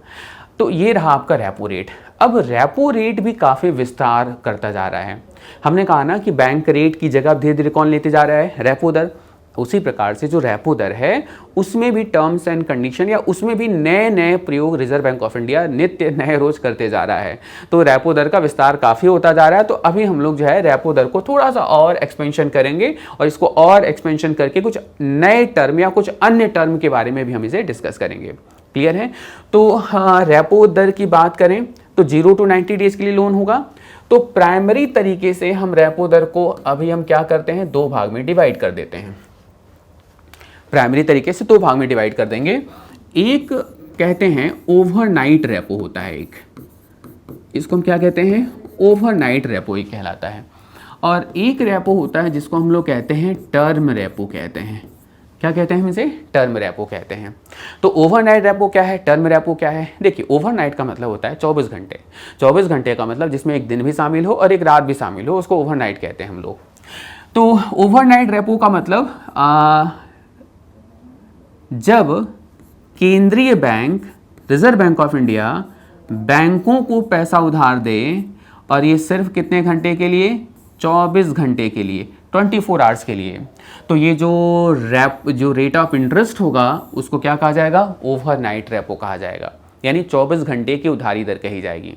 तो ये रहा आपका रेपो रेट। अब रेपो रेट भी काफ़ी विस्तार करता जा रहा है। हमने कहा ना कि बैंक रेट की जगह धीरे धीरे कौन लेते जा रहा है? रेपो दर। उसी प्रकार से जो रेपो दर है उसमें भी टर्म्स एंड कंडीशन या उसमें भी नए नए प्रयोग रिजर्व बैंक ऑफ इंडिया नित्य नए रोज करते जा रहा है। तो रेपो दर का विस्तार काफ़ी होता जा रहा है। तो अभी हम लोग जो है रेपो दर को थोड़ा सा और एक्सपेंशन करेंगे और इसको और एक्सपेंशन करके कुछ नए टर्म या कुछ अन्य टर्म के बारे में भी हम इसे डिस्कस करेंगे। क्लियर है? तो हाँ, रेपो दर की बात करें तो 0 to 90 डेज के लिए लोन होगा। तो प्राइमरी तरीके से हम रेपो दर को अभी हम क्या करते हैं, दो भाग में डिवाइड कर देते हैं। प्राइमरी तरीके से दो भाग में डिवाइड कर देंगे। एक कहते हैं ओवरनाइट रेपो होता है, एक इसको हम क्या कहते हैं, ओवरनाइट रेपो ही कहलाता है। और एक रेपो होता है जिसको हम लोग कहते हैं टर्म रेपो कहते हैं। क्या कहते हैं हम इसे? टर्म रेपो कहते हैं। तो ओवरनाइट रेपो क्या है, टर्म रेपो क्या है? देखिए, ओवरनाइट का मतलब होता है 24 घंटे। 24 घंटे का मतलब जिसमें एक दिन भी शामिल हो और एक रात भी शामिल हो, उसको ओवरनाइट कहते हैं हम लोग। तो ओवरनाइट रेपो का मतलब जब केंद्रीय bank reserve Bank of India बैंकों को पैसा उधार दे, और ये सिर्फ कितने घंटे के लिए? 24 घंटे के लिए, 24 आवर्स के लिए। तो ये जो रेट ऑफ इंटरेस्ट होगा उसको क्या कहा जाएगा? ओवरनाइट रेपो कहा जाएगा, यानी 24 घंटे की उधारी दर कही जाएगी।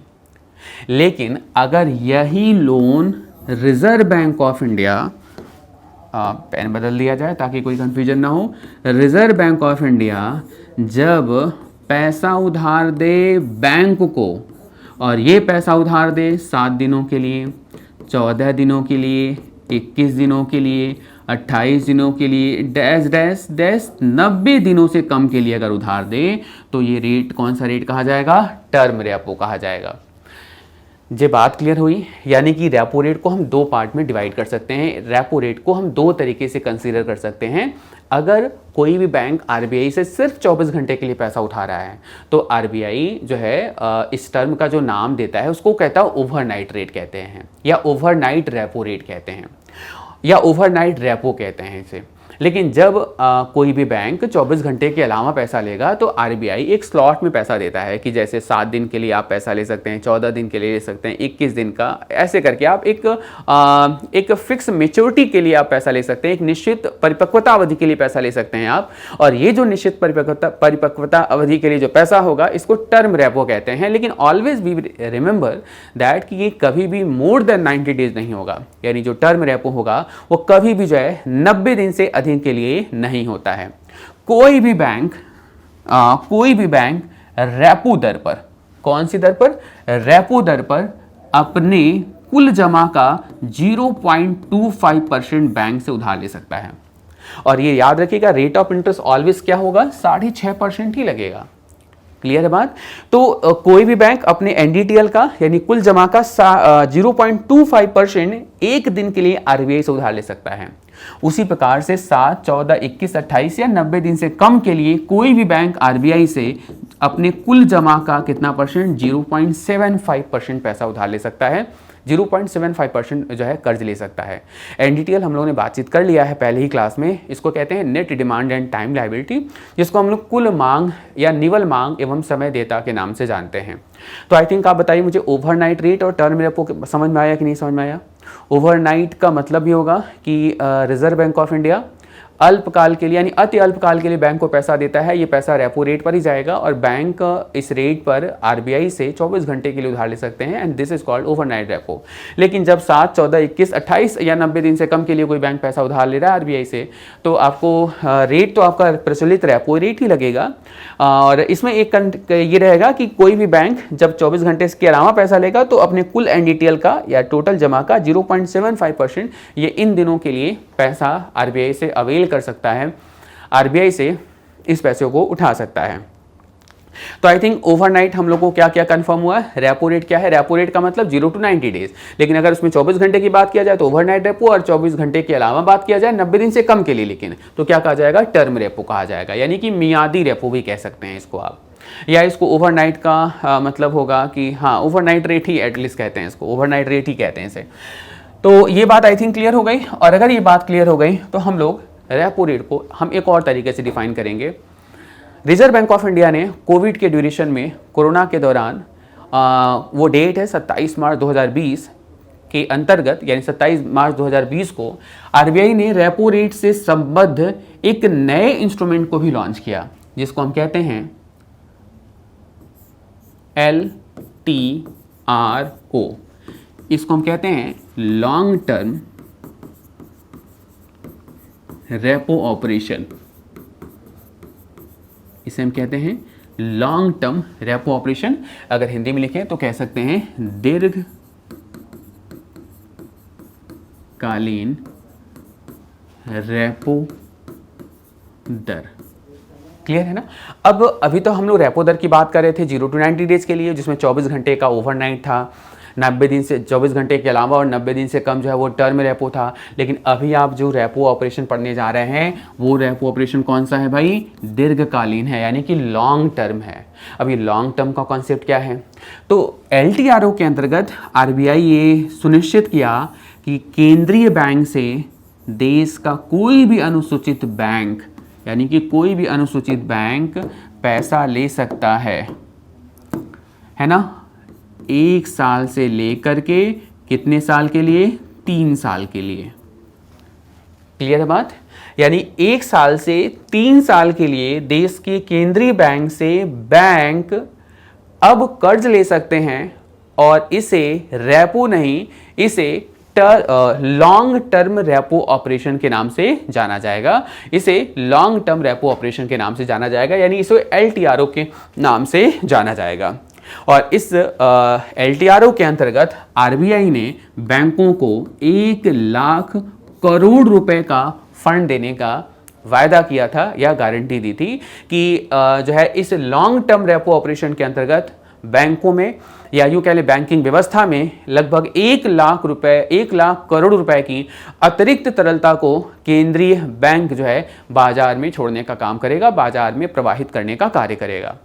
लेकिन अगर यही loan Reserve Bank of India, पेन बदल दिया जाए ताकि कोई कंफ्यूजन ना हो, रिजर्व बैंक ऑफ इंडिया जब पैसा उधार दे बैंक को, और ये पैसा उधार दे 7 दिनों के लिए, 14 दिनों के लिए, 21 दिनों के लिए, 28 दिनों के लिए, डैश डैश डैश 90 दिनों से कम के लिए अगर उधार दे, तो ये रेट कौन सा रेट कहा जाएगा? टर्म रेपो कहा जाएगा। ये बात क्लियर हुई? यानी कि रेपो रेट को हम दो पार्ट में डिवाइड कर सकते हैं। रेपो रेट को हम दो तरीके से कंसीडर कर सकते हैं। अगर कोई भी बैंक आरबीआई से सिर्फ 24 घंटे के लिए पैसा उठा रहा है, तो आरबीआई जो है इस टर्म का जो नाम देता है उसको कहता है ओवरनाइट रेट कहते हैं, या ओवरनाइट रेपो रेट कहते हैं, या ओवरनाइट रेपो कहते हैं इसे। लेकिन जब कोई भी बैंक 24 घंटे के अलावा पैसा लेगा, तो आरबीआई एक स्लॉट में पैसा देता है कि जैसे 7 दिन के लिए आप पैसा ले सकते हैं, 14 दिन के लिए ले सकते हैं, 21 दिन का, ऐसे करके आप एक फिक्स मेच्योरिटी के लिए आप पैसा ले सकते हैं, एक निश्चित परिपक्वता अवधि के लिए पैसा ले सकते हैं आप। और ये जो निश्चित परिपक्वता अवधि के लिए जो पैसा होगा, इसको टर्म रेपो कहते हैं। लेकिन ऑलवेज वी रिमेंबर दैट कि ये कभी भी मोर देन 90 डेज नहीं होगा, यानी जो टर्म रेपो होगा वो कभी भी जो है 90 दिन से अधिक के लिए नहीं होता है। कोई भी बैंक रेपो दर पर, कौन सी दर पर? रेपो दर पर अपने कुल जमा का 0.25% बैंक से उधार ले सकता है। और ये याद रखिएगा, रेट ऑफ इंटरेस्ट ऑलवेज क्या होगा? 6.5% ही लगेगा। क्लियर है बात? तो कोई भी बैंक अपने एनडीटीएल का यानी कुल जमा का 0.25% एक दिन के लिए आरबीआई से उधार ले सकता है। उसी प्रकार से 7, 14, 21, 28 या 90 दिन से कम के लिए कोई भी बैंक आरबीआई से अपने कुल जमा का कितना परसेंट? 0.75% पैसा उधार ले सकता है। 0.75% जो है कर्ज ले सकता है। एनडीटीएल हम लोगों ने बातचीत कर लिया है पहले ही क्लास में। इसको कहते हैं net demand and time liability, जिसको हम लोग कुल मांग या निवल मांग एवं समय देता के नाम से जानते हैं। तो आई थिंक आप बताइए मुझे, ओवरनाइट रेट और टर्म रेपो समझ में आया कि नहीं समझ में आया? ओवरनाइट का मतलब ये होगा कि रिजर्व बैंक ऑफ इंडिया अल्पकाल के लिए यानी अति अल्पकाल के लिए बैंक को पैसा देता है। ये पैसा रेपो रेट पर ही जाएगा और बैंक इस रेट पर आरबीआई से 24 घंटे के लिए उधार ले सकते हैं, and this is called overnight repo. लेकिन जब 7, 14, 21, 28 या 90 दिन से कम के लिए कोई बैंक पैसा उधार ले रहा है आरबीआई से, तो आपको रेट तो आपका प्रचलित रेपो रेट ही लगेगा। और इसमें एक ये रहेगा कि कोई भी बैंक जब 24 घंटे के अलावा पैसा लेगा, तो अपने कुल एनडीटीएल का या टोटल जमा का 0.75% ये इन दिनों के लिए पैसा आरबीआई से अवेल कर सकता है, आरबीआई से इस पैसे को उठा सकता है। तो आई थिंक ओवरनाइट हम लोग को क्या क्या कंफर्म हुआ? रेपो रेट क्या है? रेपो रेट का मतलब 0 to 90 डेज। लेकिन अगर उसमें 24 घंटे की बात किया जाए तो ओवरनाइट रेपो, और 24 घंटे के अलावा बात किया जाए 90 दिन से कम के लिए, लेकिन तो क्या कहा जाएगा? टर्म रेपो कहा जाएगा, यानी कि मियादी रेपो भी कह सकते हैं इसको आप। या इसको ओवरनाइट का मतलब होगा कि हाँ, ओवरनाइट रेट ही एटलीस्ट कहते हैं इसको, ओवरनाइट रेट ही कहते हैं इसे। तो ये बात आई थिंक क्लियर हो गई। और अगर ये बात क्लियर हो गई तो हम लोग रेपो रेट को हम एक और तरीके से डिफाइन करेंगे। रिजर्व बैंक ऑफ इंडिया ने कोविड के ड्यूरेशन में, कोरोना के दौरान, वो डेट है 27 मार्च 2020, के अंतर्गत यानी 27 मार्च 2020 को आरबीआई ने रेपो रेट से संबद्ध एक नए इंस्ट्रूमेंट को भी लॉन्च किया, जिसको हम कहते हैं LTRO। इसको हम कहते हैं लॉन्ग टर्म रेपो ऑपरेशन। इसे हम कहते हैं लॉन्ग टर्म रेपो ऑपरेशन। अगर हिंदी में लिखें तो कह सकते हैं दीर्घकालीन रेपो दर। क्लियर है ना। अब अभी तो हम लोग रेपो दर की बात कर रहे थे 0 to 90 डेज के लिए, जिसमें 24 घंटे का ओवरनाइट था, 90 दिन से 24 घंटे के अलावा और 90 दिन से कम जो है वो टर्म रेपो था। लेकिन अभी आप जो रेपो ऑपरेशन पढ़ने जा रहे हैं वो रेपो ऑपरेशन कौन सा है भाई? दीर्घकालीन है, यानी कि लॉन्ग टर्म है। अभी लॉन्ग टर्म का कॉन्सेप्ट क्या है? तो LTRO के अंतर्गत आरबीआई ये सुनिश्चित किया कि केंद्रीय बैंक से देश का कोई भी अनुसूचित बैंक, यानी कि कोई भी अनुसूचित बैंक पैसा ले सकता है ना, 1 साल से लेकर के कितने साल के लिए? 3 साल के लिए। क्लियर है बात? यानी 1 साल से 3 साल के लिए देश के केंद्रीय बैंक से बैंक अब कर्ज ले सकते हैं और इसे रेपो नहीं, इसे लॉन्ग टर्म रेपो ऑपरेशन के नाम से जाना जाएगा। इसे लॉन्ग टर्म रेपो ऑपरेशन के नाम से जाना जाएगा, यानी इसे LTRO के नाम से जाना जाएगा। और इस LTRO के अंतर्गत आरबीआई ने बैंकों को 1 लाख करोड़ रुपए का फंड देने का वायदा किया था या गारंटी दी थी कि जो है इस लॉन्ग टर्म रेपो ऑपरेशन के अंतर्गत बैंकों में या यूं कह लें बैंकिंग व्यवस्था में लगभग 1 लाख करोड़ रुपए की अतिरिक्त तरलता को केंद्रीय बैंक जो है बाजार में छोड़ने का काम करेगा, बाजार में प्रवाहित करने का कार्य करेगा।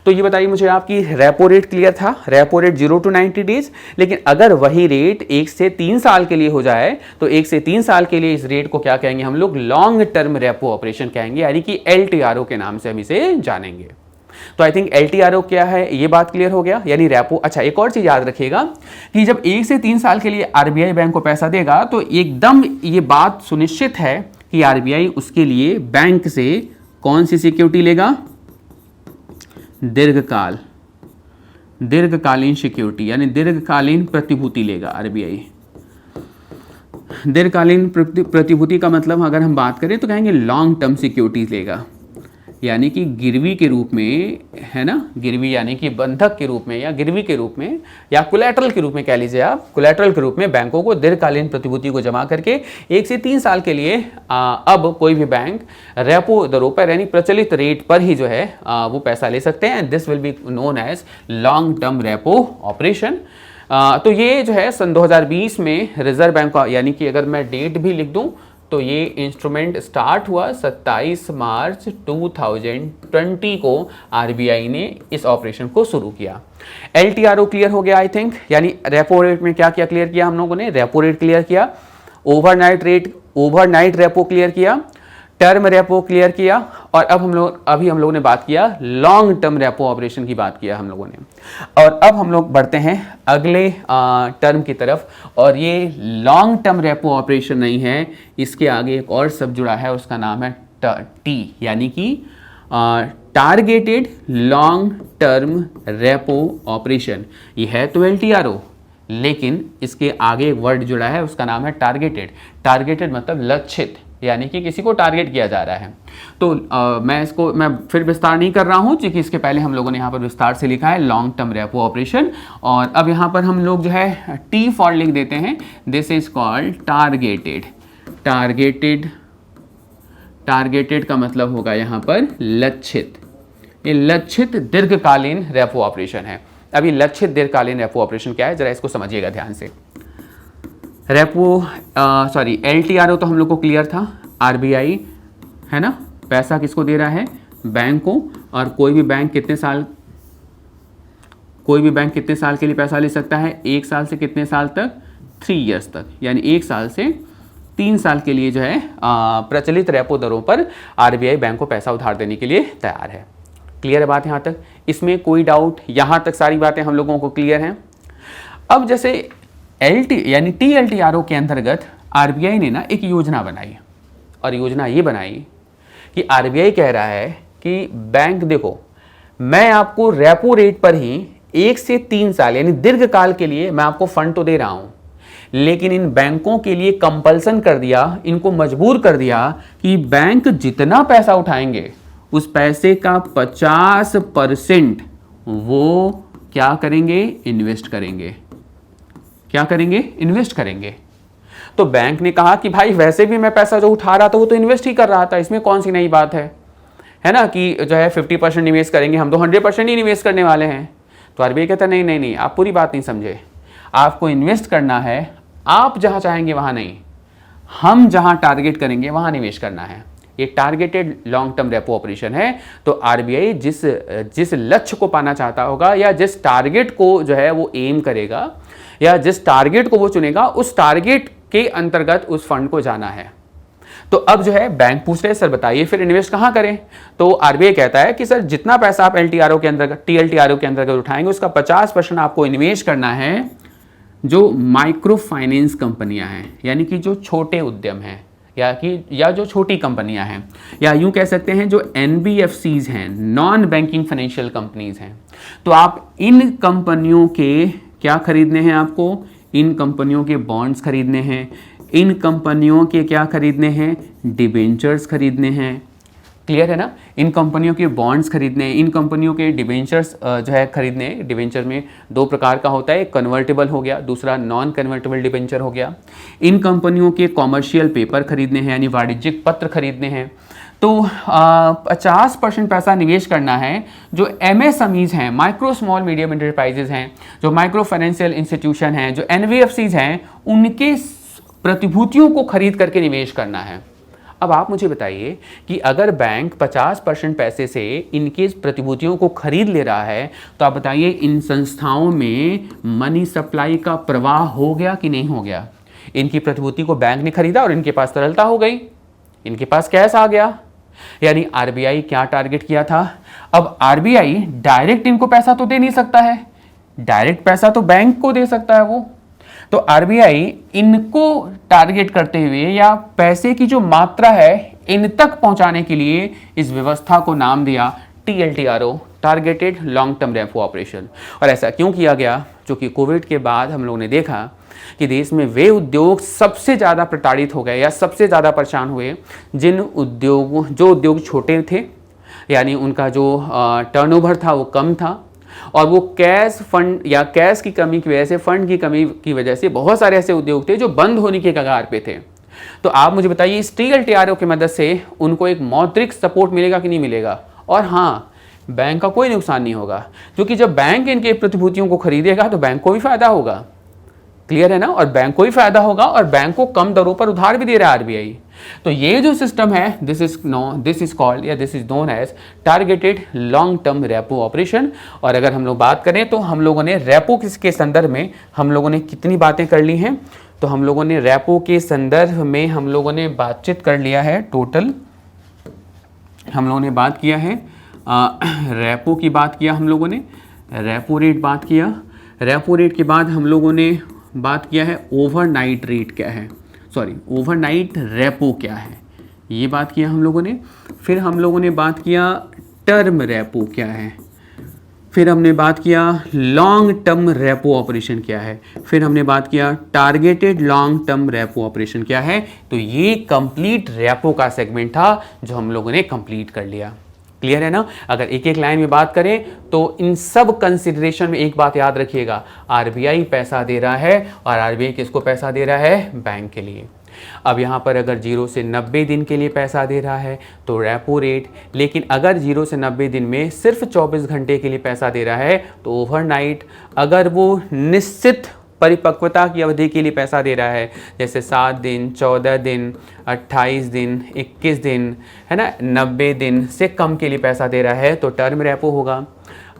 तो ये बताइए मुझे आपकी रेपो रेट क्लियर था, रेपो रेट 0 to 90 डेज। लेकिन अगर वही रेट 1 से 3 साल के लिए हो जाए तो 1 से 3 साल के लिए इस रेट को क्या कहेंगे हम लोग? लॉन्ग टर्म रेपो ऑपरेशन कहेंगे, यानी कि LTRO के नाम से हम इसे जानेंगे। तो आई थिंक LTRO क्या है ये बात क्लियर हो गया, यानी रेपो। अच्छा, एक और चीज याद रखिएगा कि जब 1 से 3 साल के लिए आरबीआई बैंक को पैसा देगा तो एकदम ये बात सुनिश्चित है कि आरबीआई उसके लिए बैंक से कौन सी सिक्योरिटी लेगा? दीर्घकालीन सिक्योरिटी, यानी दीर्घकालीन प्रतिभूति लेगा आरबीआई। दीर्घकालीन प्रतिभूति का मतलब अगर हम बात करें तो कहेंगे लॉन्ग टर्म सिक्योरिटीज लेगा, यानी कि गिरवी के रूप में, है ना, गिरवी यानी कि बंधक के रूप में या गिरवी के रूप में या कोलैटरल के रूप में कह लीजिए आप, कोलैटरल के रूप में बैंकों को दीर्घकालीन प्रतिभूति को जमा करके 1 से 3 साल के लिए अब कोई भी बैंक रेपो दरों पर यानी प्रचलित रेट पर ही जो है वो पैसा ले सकते हैं। This will be known as long term repo operation. तो ये जो है सन 2020 में रिजर्व बैंक का, यानी कि अगर मैं डेट भी लिख दूं तो ये इंस्ट्रूमेंट स्टार्ट हुआ 27 मार्च 2020 को आरबीआई ने इस ऑपरेशन को शुरू किया। LTRO क्लियर हो गया आई थिंक, यानी रेपो रेट में क्या क्या क्लियर किया हम लोगों ने? रेपो रेट क्लियर किया, ओवरनाइट रेपो क्लियर किया, टर्म रेपो क्लियर किया, और अब हम लोगों ने बात किया लॉन्ग टर्म रेपो ऑपरेशन की बात किया हम लोगों ने। और अब हम लोग बढ़ते हैं अगले टर्म की तरफ, और ये लॉन्ग टर्म रेपो ऑपरेशन नहीं है, इसके आगे एक और शब्द जुड़ा है, उसका नाम है T, यानी कि targeted long term repo operation. ये है तो LTRO, लेकिन इसके आगे एक वर्ड जुड़ा है, उसका नाम है टारगेटेड मतलब लक्षित, यानी कि किसी को टारगेट किया जा रहा है। तो मैं फिर विस्तार नहीं कर रहा हूं, क्योंकि इसके पहले हम लोगों ने यहाँ पर विस्तार से लिखा है लॉन्ग टर्म रेपो ऑपरेशन, और अब यहाँ पर हम लोग जो है T फॉर लिख देते हैं। दिस इज कॉल्ड टारगेटेड का मतलब होगा यहाँ पर लक्षित। ये लक्षित दीर्घकालीन रेपो ऑपरेशन है। अभी लक्षित दीर्घकालीन रेपो ऑपरेशन क्या है, जरा इसको समझिएगा ध्यान से। LTRO तो हम लोग को क्लियर था, आरबीआई है ना, पैसा किसको दे रहा है? बैंक को, और कोई भी बैंक कितने साल के लिए पैसा ले सकता है? 1 साल से कितने साल तक? 3 इयर्स तक, यानी 1 साल से 3 साल के लिए जो है प्रचलित रेपो दरों पर आरबीआई बैंक को पैसा उधार देने के लिए तैयार है। क्लियर है बात यहाँ तक? इसमें कोई डाउट? यहाँ तक सारी बातें हम लोगों को क्लियर हैं। अब जैसे यानी TLTRO के अंतर्गत RBI ने ना एक योजना बनाई, और योजना ये बनाई कि RBI कह रहा है कि बैंक देखो, मैं आपको रेपो रेट पर ही 1 से 3 साल यानी दीर्घ काल के लिए मैं आपको फंड तो दे रहा हूं, लेकिन इन बैंकों के लिए कंपल्सन कर दिया, इनको मजबूर कर दिया कि बैंक जितना पैसा उठाएंगे उस पैसे का 50% वो क्या करेंगे, इन्वेस्ट करेंगे। क्या करेंगे, इन्वेस्ट करेंगे। तो बैंक ने कहा कि भाई वैसे भी मैं पैसा जो उठा रहा था वो तो इन्वेस्ट ही कर रहा था, इसमें कौन सी नई बात है ना, कि जो है 50% निवेश करेंगे, हम तो 100% ही निवेश करने वाले हैं। तो RBI कहता नहीं नहीं नहीं, आप पूरी बात नहीं समझे, आपको इन्वेस्ट करना है, आप जहां चाहेंगे वहां नहीं, हम जहां टारगेट करेंगे वहां निवेश करना है। ये targeted long term repo operation है। तो RBI जिस लक्ष्य को पाना चाहता होगा या जिस टारगेट को जो है वो एम करेगा या जिस टारगेट को वो चुनेगा, उस टारगेट के अंतर्गत उस फंड को जाना है। तो अब जो है बैंक पूछ रहे सर बताइए फिर इन्वेस्ट कहां करें। तो RBI कहता है कि सर जितना पैसा आप TLTRO के अंतर्गत उठाएंगे उसका 50% आपको इन्वेस्ट करना है जो माइक्रो फाइनेंस कंपनियां हैं, यानी कि जो छोटे उद्यम हैं या जो छोटी कंपनियां हैं, या यूं कह सकते हैं जो NBFCs हैं, नॉन बैंकिंग फाइनेंशियल कंपनीज हैं। तो आप इन कंपनियों के क्या खरीदने हैं, आपको इन कंपनियों के बॉन्ड्स खरीदने हैं, इन कंपनियों के क्या खरीदने हैं, डिबेंचर्स खरीदने हैं। क्लियर है ना, इन कंपनियों के बॉन्ड्स खरीदने हैं, इन कंपनियों के डिबेंचर्स जो है खरीदने। डिबेंचर में 2 प्रकार का होता है, एक कन्वर्टेबल हो गया, दूसरा नॉन कन्वर्टेबल डिबेंचर हो गया। इन कंपनियों के कॉमर्शियल पेपर खरीदने हैं, यानी वाणिज्यिक पत्र खरीदने हैं। तो 50% पैसा निवेश करना है जो MSMEs हैं, माइक्रो स्मॉल मीडियम एंटरप्राइजेज हैं, जो माइक्रो फाइनेंशियल इंस्टीट्यूशन हैं, जो NBFCs हैं, उनके प्रतिभूतियों को खरीद करके निवेश करना है। अब आप मुझे बताइए कि अगर बैंक 50% पैसे से इनके प्रतिभूतियों को खरीद ले रहा है, तो आप बताइए इन संस्थाओं में मनी सप्लाई का प्रवाह हो गया कि नहीं हो गया। इनकी प्रतिभूति को बैंक ने खरीदा और इनके पास तरलता हो गई, इनके पास कैश आ गया। यानी RBI क्या टारगेट किया था। अब RBI डायरेक्ट इनको पैसा तो दे नहीं सकता है, डायरेक्ट पैसा तो बैंक को दे सकता है वो। तो RBI इनको टारगेट करते हुए या पैसे की जो मात्रा है इन तक पहुंचाने के लिए इस व्यवस्था को नाम दिया TLTRO, targeted long term repo operation. और ऐसा क्यों किया गया, क्योंकि कोविड के बाद हम लोगों ने देखा कि देश में वे उद्योग सबसे ज़्यादा प्रताड़ित हो गए या सबसे ज़्यादा परेशान हुए जो उद्योग छोटे थे, यानी उनका जो टर्नओवर था वो कम था, और वो कैश फंड या कैश की कमी की वजह से, फंड की कमी की वजह से बहुत सारे ऐसे उद्योग थे जो बंद होने के कगार पे थे। तो आप मुझे बताइए इस TLTRO की मदद से उनको एक मौद्रिक सपोर्ट मिलेगा कि नहीं मिलेगा। और हाँ, बैंक का कोई नुकसान नहीं होगा, क्योंकि जब बैंक इनके प्रतिभूतियों को खरीदेगा तो बैंक को भी फायदा होगा। क्लियर है ना, और बैंक को भी फायदा होगा और बैंक को कम दरों पर उधार भी दे रहा है RBI। तो ये जो सिस्टम है दिस इज कॉल्ड या this is known as targeted long term repo operation. और अगर हम लोग बात करें तो हम लोगों ने रेपो के संदर्भ में हम लोगों ने कितनी बातें कर ली हैं, तो हम लोगों ने रेपो के संदर्भ में हम लोगों ने बातचीत कर लिया है टोटल, हम लोगों ने बात किया है रेपो की बात किया, हम लोगों ने रेपो रेट बात किया, रेपो रेट के बाद हम लोगों ने बात किया है ओवरनाइट रेट क्या है, ओवरनाइट रेपो क्या है, ये बात किया हम लोगों ने। फिर हम लोगों ने बात किया टर्म रेपो क्या है, फिर हमने बात किया लॉन्ग टर्म रेपो ऑपरेशन क्या है, फिर हमने बात किया targeted long term repo operation क्या है। तो ये कंप्लीट रेपो का सेगमेंट था जो हम लोगों ने कंप्लीट कर लिया। क्लियर है ना। अगर एक एक लाइन में बात करें तो इन सब कंसिडरेशन में एक बात याद रखिएगा, RBI पैसा दे रहा है और RBI किसको पैसा दे रहा है, बैंक के लिए। अब यहाँ पर अगर 0 से 90 दिन के लिए पैसा दे रहा है तो रेपो रेट, लेकिन अगर 0 से 90 दिन में सिर्फ 24 घंटे के लिए पैसा दे रहा है तो ओवरनाइट। अगर वो निश्चित परिपक्वता की अवधि के लिए पैसा दे रहा है, जैसे 7 दिन, 14 दिन, 28 दिन, 21 दिन, है ना, 90 दिन से कम के लिए पैसा दे रहा है तो टर्म रेपो होगा।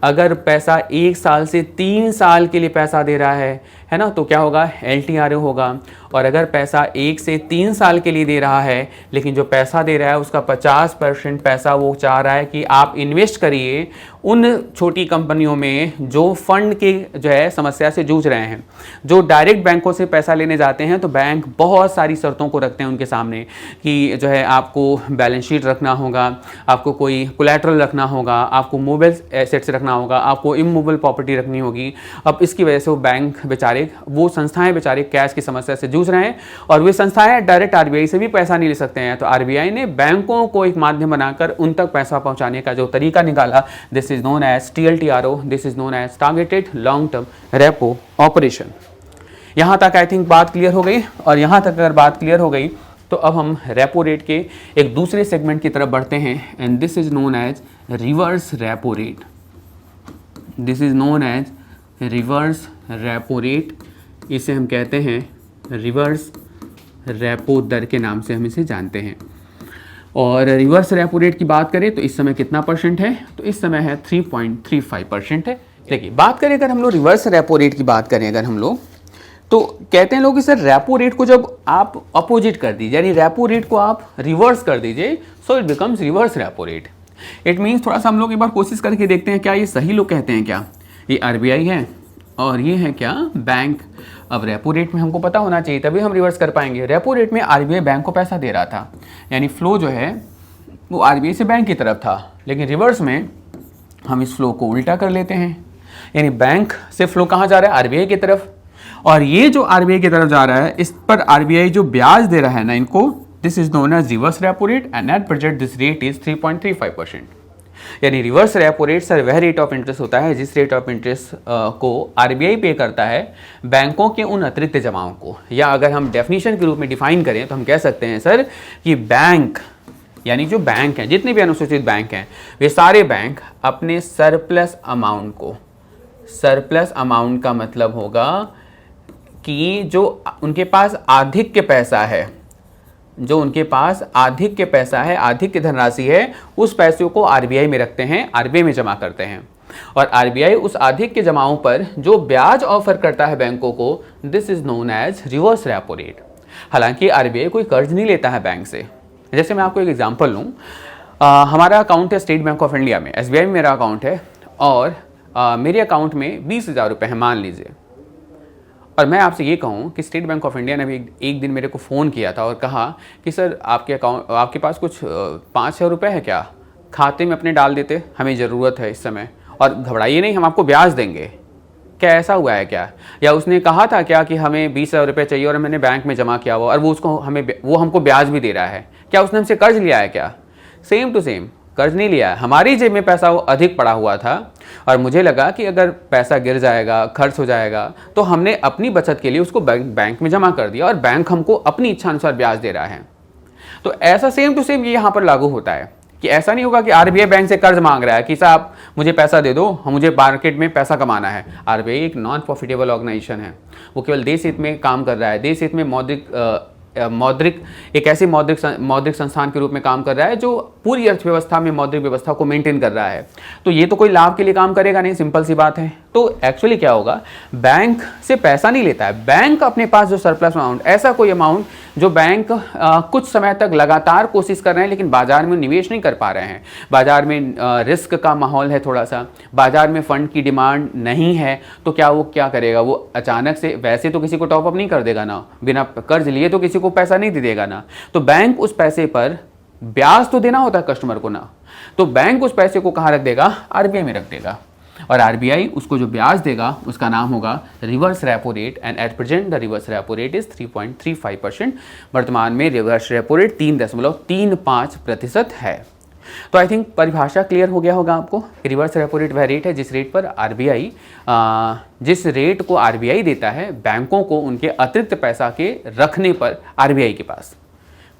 अगर पैसा 1 साल से 3 साल के लिए पैसा दे रहा है है ना, तो क्या होगा, LTRO होगा। और अगर पैसा 1 से 3 साल के लिए दे रहा है, लेकिन जो पैसा दे रहा है उसका 50% पैसा वो चाह रहा है कि आप इन्वेस्ट करिए उन छोटी कंपनियों में जो फंड के जो है समस्या से जूझ रहे हैं, जो डायरेक्ट बैंकों से पैसा लेने जाते हैं, तो बैंक बहुत सारी शर्तों को रखते हैं उनके सामने कि जो है आपको बैलेंस शीट रखना होगा, आपको कोई कोलैटरल रखना होगा, आपको मोबाइल एसेट्स रखना होगा, आपको इमूवेबल प्रॉपर्टी रखनी होगी। अब इसकी वजह से वो बैंक बेचारे, वो संस्थाएं बेचारे कैश की समस्या से जूझ रहे हैं, और वे संस्थाएं डायरेक्ट RBI से भी पैसा नहीं ले सकते हैं। तो RBI ने बैंकों को एक माध्यम बनाकर उन तक पैसा पहुंचाने का जो तरीका निकाला, this is known as TLTRO, this is known as targeted long term repo operation. यहां तक आई थिंक बात क्लियर हो गई। और यहां तक अगर बात क्लियर हो गई तो अब हम रेपो रेट के एक दूसरे सेगमेंट की तरफ बढ़ते हैं, and this is known as reverse repo rate. This is known as reverse repo rate, इसे हम कहते हैं रिवर्स रेपो दर के नाम से हम इसे जानते हैं। और रिवर्स रेपो रेट की बात करें तो इस समय कितना परसेंट है, तो इस समय है 3.35% है। देखिए बात करें अगर हम लोग रिवर्स रेपो रेट की बात करें अगर हम लोग, तो कहते हैं लोग कि सर रेपो रेट को जब आप अपोजिट कर दीजिए, यानी रेपो रेट को आप रिवर्स कर दीजिए, so it becomes reverse repo rate. It means थोड़ा सा हम लोग एक बार कोशिश करके देखते हैं क्या ये सही लोग कहते हैं क्या। ये RBI है और ये है क्या, बैंक। अब रेपो रेट में हमको पता होना चाहिए तभी हम रिवर्स कर पाएंगे। रेपो रेट में RBI बैंक को पैसा दे रहा था, यानी फ्लो जो है वो RBI से बैंक की तरफ था, लेकिन रिवर्स में हम इस फ्लो को उल्टा कर लेते हैं, यानी बैंक से फ्लो कहाँ जा रहा है, RBI की तरफ। और ये जो RBI की तरफ जा रहा है, इस पर RBI जो ब्याज दे रहा है ना इनको, this is known as reverse repo rate, and at present this rate is 3.35%। यानी रिवर्स रेपो रेट सर वह रेट ऑफ इंटरेस्ट होता है जिस रेट ऑफ इंटरेस्ट को RBI पे करता है बैंकों के उन अतिरिक्त जमाओं को। या अगर हम डेफिनेशन के रूप में डिफाइन करें तो हम कह सकते हैं सर कि बैंक, यानी जो बैंक हैं, जितने भी अनुसूचित बैंक हैं, वे सारे बैंक अपने सरप्लस अमाउंट को, सरप्लस अमाउंट का मतलब होगा कि जो उनके पास अधिक के पैसा है, जो उनके पास अधिक के पैसा है, अधिक की धनराशि है, उस पैसों को RBI में रखते हैं, RBI में जमा करते हैं। और RBI उस अधिक के जमाओं पर जो ब्याज ऑफर करता है बैंकों को, this is known as reverse repo rate. हालांकि RBI कोई कर्ज नहीं लेता है बैंक से। जैसे मैं आपको एक एग्जांपल लूँ, हमारा अकाउंट है स्टेट बैंक ऑफ इंडिया में, SBI में मेरा अकाउंट है, और मेरे अकाउंट में 20,000 रुपये हैं मान लीजिए। और मैं आपसे ये कहूँ कि स्टेट बैंक ऑफ इंडिया ने भी एक दिन मेरे को फ़ोन किया था और कहा कि सर आपके पास कुछ 5,000 रुपये है क्या, खाते में अपने डाल देते, हमें ज़रूरत है इस समय, और घबराइए नहीं, हम आपको ब्याज देंगे। क्या ऐसा हुआ है क्या? या उसने कहा था क्या कि हमें 20,000 रुपये चाहिए और मैंने बैंक में जमा किया हुआ और वो हमको ब्याज भी दे रहा है, क्या उसने हमसे कर्ज लिया है क्या? सेम टू सेम, कर्ज नहीं लिया है। हमारी जेब में पैसा अधिक पड़ा हुआ था और मुझे लगा कि अगर पैसा गिर जाएगा, खर्च हो जाएगा, तो हमने अपनी बचत के लिए उसको बैंक में जमा कर दिया और बैंक हमको अपनी इच्छा अनुसार ब्याज दे रहा है। तो ऐसा सेम टू सेम ये यहाँ पर लागू होता है कि ऐसा नहीं होगा कि RBI बैंक से कर्ज मांग रहा है कि साहब मुझे पैसा दे दो, मुझे मार्केट में पैसा कमाना है। RBI एक नॉन प्रॉफिटेबल ऑर्गेनाइजेशन है, वो केवल देश हित में काम कर रहा है, देश हित में मौद्रिक एक ऐसे मौद्रिक संस्थान के रूप में काम कर रहा है जो पूरी अर्थव्यवस्था में मौद्रिक व्यवस्था को मेंटेन कर रहा है। तो ये तो कोई लाभ के लिए काम करेगा नहीं, सिंपल सी बात है। तो एक्चुअली क्या होगा, बैंक से पैसा नहीं लेता है, बैंक अपने पास जो सरप्लस अमाउंट, ऐसा कोई अमाउंट जो बैंक कुछ समय तक लगातार कोशिश कर रहे हैं लेकिन बाजार में निवेश नहीं कर पा रहे हैं, बाजार में रिस्क का माहौल है, थोड़ा सा बाजार में फंड की डिमांड नहीं है, तो वो क्या करेगा, वो अचानक से, वैसे तो किसी को टॉपअप नहीं कर देगा ना, बिना कर्ज लिए तो किसी को पैसा नहीं दे देगा ना, तो बैंक उस पैसे पर ब्याज तो देना होता है कस्टमर को ना, तो बैंक उस पैसे को कहाँ रख देगा, RBI में रख देगा, और RBI उसको जो ब्याज देगा उसका नाम होगा reverse repo rate, and at present the reverse repo rate is 3.35%। वर्तमान में रिवर्स रेपो रेट 3.35% है। तो आई थिंक परिभाषा क्लियर हो गया होगा आपको। रिवर्स रेपो रेट वह रेट है जिस रेट पर जिस रेट को RBI देता है बैंकों को उनके अतिरिक्त पैसा के रखने पर RBI के पास।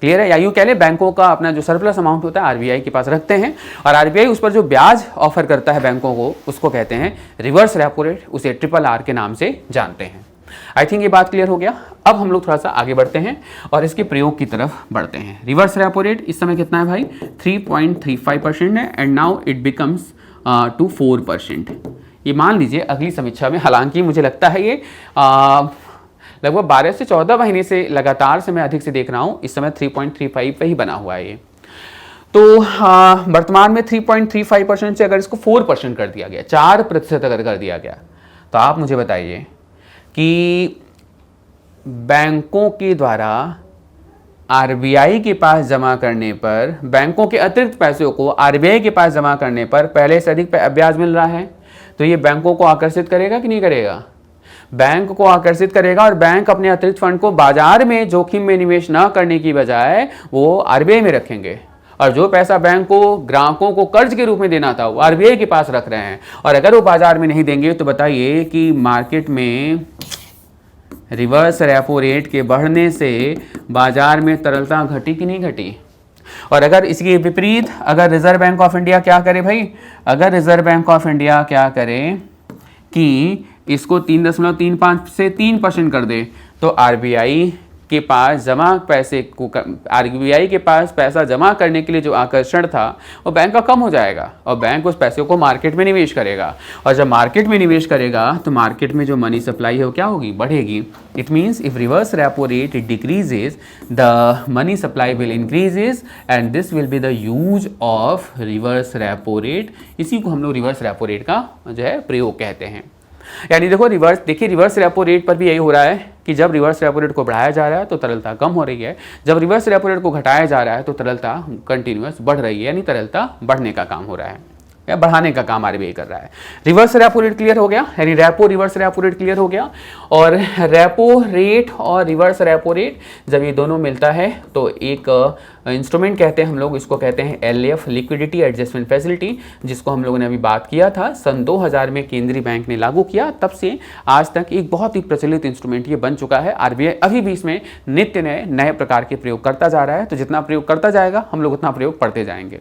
क्लियर है? या यूँ कह ले, बैंकों का अपना जो सरप्लस अमाउंट होता है RBI के पास रखते हैं और RBI उस पर जो ब्याज ऑफर करता है बैंकों को, उसको कहते हैं रिवर्स रेपो रेट, उसे RRR के नाम से जानते हैं। आई थिंक ये बात क्लियर हो गया। अब हम लोग थोड़ा सा आगे बढ़ते हैं और इसके प्रयोग की तरफ बढ़ते हैं। रिवर्स रेपो रेट इस समय कितना है भाई, 3.35% है, and now it becomes to 4%। ये मान लीजिए अगली समीक्षा में, हालांकि मुझे लगता है ये लगभग 12 से 14 महीने से लगातार से मैं अधिक से देख रहा हूँ, इस समय 3.35 पे ही बना हुआ है ये। तो वर्तमान में 3.35% से अगर इसको 4% कर दिया गया, 4% अगर कर दिया गया, तो आप मुझे बताइए कि बैंकों के द्वारा आरबीआई के पास जमा करने पर, बैंकों के अतिरिक्त पैसों को आरबीआई के पास जमा करने पर पहले से अधिक ब्याज मिल रहा है, तो ये बैंकों को आकर्षित करेगा कि नहीं करेगा? बैंक को आकर्षित करेगा, और बैंक अपने अतिरिक्त फंड को बाजार में जोखिम में निवेश न करने की बजाय वो आरबीआई में रखेंगे, और जो पैसा बैंक को ग्राहकों को कर्ज के रूप में देना था वो आरबीआई के पास रख रहे हैं। और अगर वो बाजार में नहीं देंगे तो बताइए कि मार्केट में रिवर्स रेपो रेट के बढ़ने से बाजार में तरलता घटी कि नहीं घटी? और अगर इसके विपरीत अगर रिजर्व बैंक ऑफ इंडिया क्या करे भाई, अगर रिजर्व बैंक ऑफ इंडिया क्या करे कि इसको 3.35 से 3% कर दे, तो आरबीआई के पास जमा पैसे को, आरबीआई के पास पैसा जमा करने के लिए जो आकर्षण था वो बैंक का कम हो जाएगा, और बैंक उस पैसे को मार्केट में निवेश करेगा, और जब मार्केट में निवेश करेगा तो मार्केट में जो मनी सप्लाई है वो क्या होगी? बढ़ेगी। It means if reverse repo rate decreases the money supply will increases and this will be the use of reverse repo rate. इसी को हम लोग रिवर्स रेपो रेट का जो है प्रयोग कहते हैं। यानी देखो रिवर्स रेपो रेट पर भी यही हो रहा है कि जब रिवर्स रेपो रेट को बढ़ाया जा रहा है तो तरलता कम हो रही है, जब रिवर्स रेपो रेट को घटाया जा रहा है तो तरलता कंटिन्यूअस बढ़ रही है, यानी तरलता बढ़ने का काम हो रहा है या बढ़ाने का काम आरबीआई कर रहा है। रिवर्स रेपो रेट क्लियर हो गया, यानी repo reverse repo rate clear हो गया। और रेपो रेट और रिवर्स रेपो रेट जब ये दोनों मिलता है तो एक इंस्ट्रूमेंट कहते हैं हम लोग, इसको कहते हैं एलएफ, लिक्विडिटी एडजस्टमेंट फैसिलिटी, जिसको हम लोगों ने अभी बात किया था। सन 2000 में केंद्रीय बैंक ने लागू किया, तब से आज तक एक बहुत ही प्रचलित इंस्ट्रूमेंट ये बन चुका है। आरबीआई अभी भी इसमें नित्य नए प्रकार के प्रयोग करता जा रहा है, तो जितना प्रयोग करता जाएगा हम लोग उतना प्रयोग पढ़ते जाएंगे।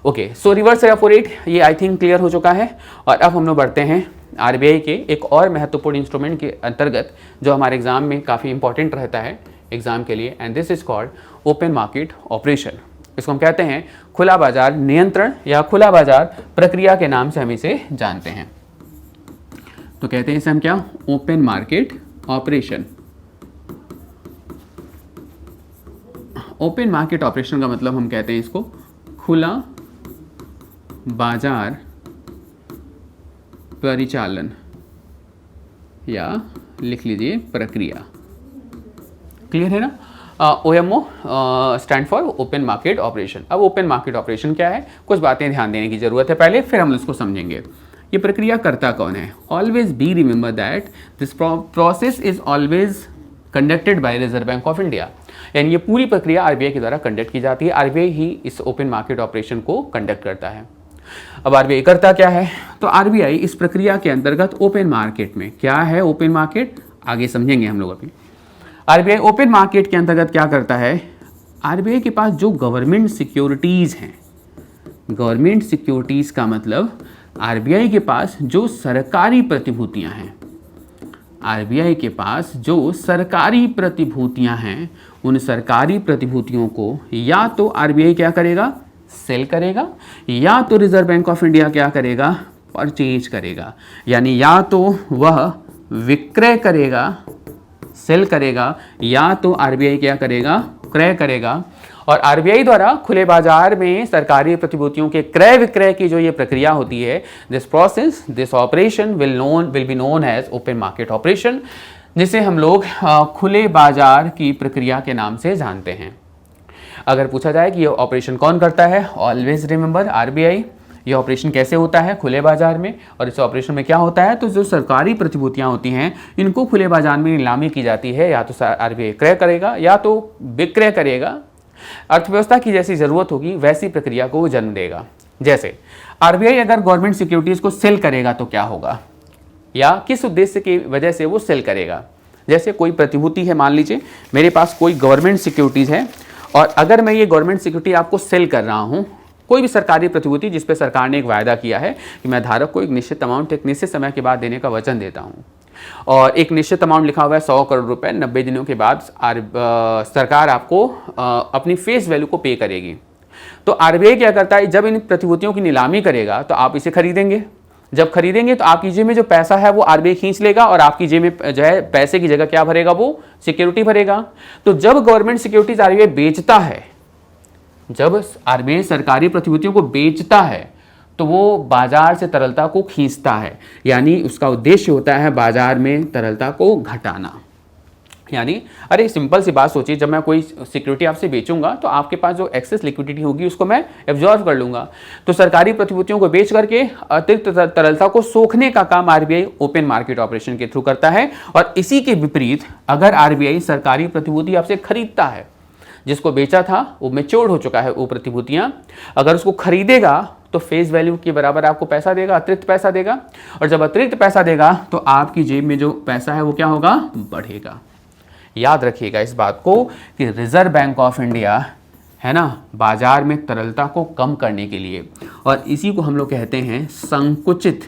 ओके, सो रिवर्स रेपो रेट ये आई थिंक क्लियर हो चुका है। और अब हम लोग बढ़ते हैं आरबीआई के एक और महत्वपूर्ण इंस्ट्रूमेंट के अंतर्गत जो हमारे एग्जाम में काफ़ी इंपॉर्टेंट रहता है एग्जाम के लिए, and this is called open market operation. इसको हम कहते हैं खुला बाजार नियंत्रण या खुला बाजार प्रक्रिया के नाम से हम इसे जानते हैं। तो कहते हैं इसे हम क्या? Open market operation. Open market operation का मतलब हम कहते हैं इसको खुला बाजार परिचालन, या लिख लीजिए प्रक्रिया। क्लियर है ना? OMO stand for open market operation. अब ओपन मार्केट ऑपरेशन क्या है, कुछ बातें ध्यान देने की जरूरत है पहले, फिर हम इसको समझेंगे। ये प्रक्रिया करता कौन है? Always be remember that this process is always conducted by reserve Bank of India. यानी ये पूरी प्रक्रिया आरबीआई के द्वारा कंडक्ट की जाती है, आरबीआई ही इस ओपन मार्केट ऑपरेशन को कंडक्ट करता है। अब आरबीआई करता क्या है? तो आरबीआई इस प्रक्रिया के अंतर्गत ओपन मार्केट में, क्या है ओपन मार्केट आगे समझेंगे हम लोग अभी। आरबीआई ओपन मार्केट के अंतर्गत क्या करता है? आरबीआई के पास जो गवर्नमेंट सिक्योरिटीज हैं, गवर्नमेंट सिक्योरिटीज का मतलब आरबीआई के पास जो सरकारी प्रतिभूतियां हैं, आरबीआई के पास जो सरकारी प्रतिभूतियां हैं, उन सरकारी प्रतिभूतियों को या तो आरबीआई क्या करेगा? सेल करेगा, या तो रिजर्व बैंक ऑफ इंडिया क्या करेगा? परचेज करेगा। यानी या तो वह विक्रय करेगा, सेल करेगा, या तो आरबीआई क्या करेगा? क्रय करेगा। और आरबीआई द्वारा खुले बाजार में सरकारी प्रतिभूतियों के क्रय विक्रय की जो ये प्रक्रिया होती है, this process, this operation will be known as open market operation, जिसे हम लोग खुले बाजार की प्रक्रिया के नाम से जानते हैं। अगर पूछा जाए कि ये ऑपरेशन कौन करता है, ऑलवेज रिमेंबर आरबीआई। ये ऑपरेशन कैसे होता है? खुले बाजार में। और इस ऑपरेशन में क्या होता है? तो जो सरकारी प्रतिभूतियां होती हैं इनको खुले बाजार में नीलामी की जाती है, या तो आरबीआई क्रय करेगा या तो विक्रय करेगा। अर्थव्यवस्था की जैसी जरूरत होगी वैसी प्रक्रिया को जन्म देगा। जैसे आरबीआई अगर गवर्नमेंट सिक्योरिटीज को सेल करेगा तो क्या होगा, या किस उद्देश्य की वजह से वो सेल करेगा। जैसे कोई प्रतिभूति है, मान लीजिए मेरे पास कोई गवर्नमेंट सिक्योरिटीज है, और अगर मैं ये गवर्नमेंट सिक्योरिटी आपको सेल कर रहा हूँ, कोई भी सरकारी प्रतिभूति जिस पे सरकार ने एक वायदा किया है कि मैं धारक को एक निश्चित अमाउंट एक निश्चित समय के बाद देने का वचन देता हूँ, और एक निश्चित अमाउंट लिखा हुआ है 100 करोड़ रुपए, 90 दिनों के बाद सरकार आपको अपनी फेस वैल्यू को पे करेगी। तो आरबीआई क्या करता है? जब इन प्रतिभूतियों की नीलामी करेगा तो आप इसे खरीदेंगे, जब खरीदेंगे तो आपकी जेब में जो पैसा है वो आरबीआई खींच लेगा और आपकी जेब में जो है पैसे की जगह क्या भरेगा, वो सिक्योरिटी भरेगा। तो जब गवर्नमेंट सिक्योरिटीज आरबीआई बेचता है, जब आरबीआई सरकारी प्रतिभूतियों को बेचता है तो वो बाजार से तरलता को खींचता है, यानी उसका उद्देश्य होता है बाजार में तरलता को घटाना। यानी अरे सिंपल सी बात सोचिए, जब मैं कोई सिक्योरिटी आपसे बेचूंगा तो आपके पास जो एक्सेस लिक्विडिटी होगी उसको मैं एब्जॉर्व कर लूंगा। तो सरकारी प्रतिभूतियों को बेच करके अतिरिक्त तरलता को सोखने का काम आरबीआई ओपन मार्केट ऑपरेशन के थ्रू करता है। और इसी के विपरीत अगर आरबीआई सरकारी प्रतिभूति आपसे खरीदता है, जिसको बेचा था वो मैच्योर हो चुका है वो प्रतिभूतियां, अगर उसको खरीदेगा तो फेस वैल्यू के बराबर आपको पैसा देगा, अतिरिक्त पैसा देगा। और जब अतिरिक्त पैसा देगा तो आपकी जेब में जो पैसा है वो क्या होगा, बढ़ेगा। याद रखिएगा इस बात को कि रिजर्व बैंक ऑफ इंडिया है ना, बाजार में तरलता को कम करने के लिए, और इसी को हम लोग कहते हैं संकुचित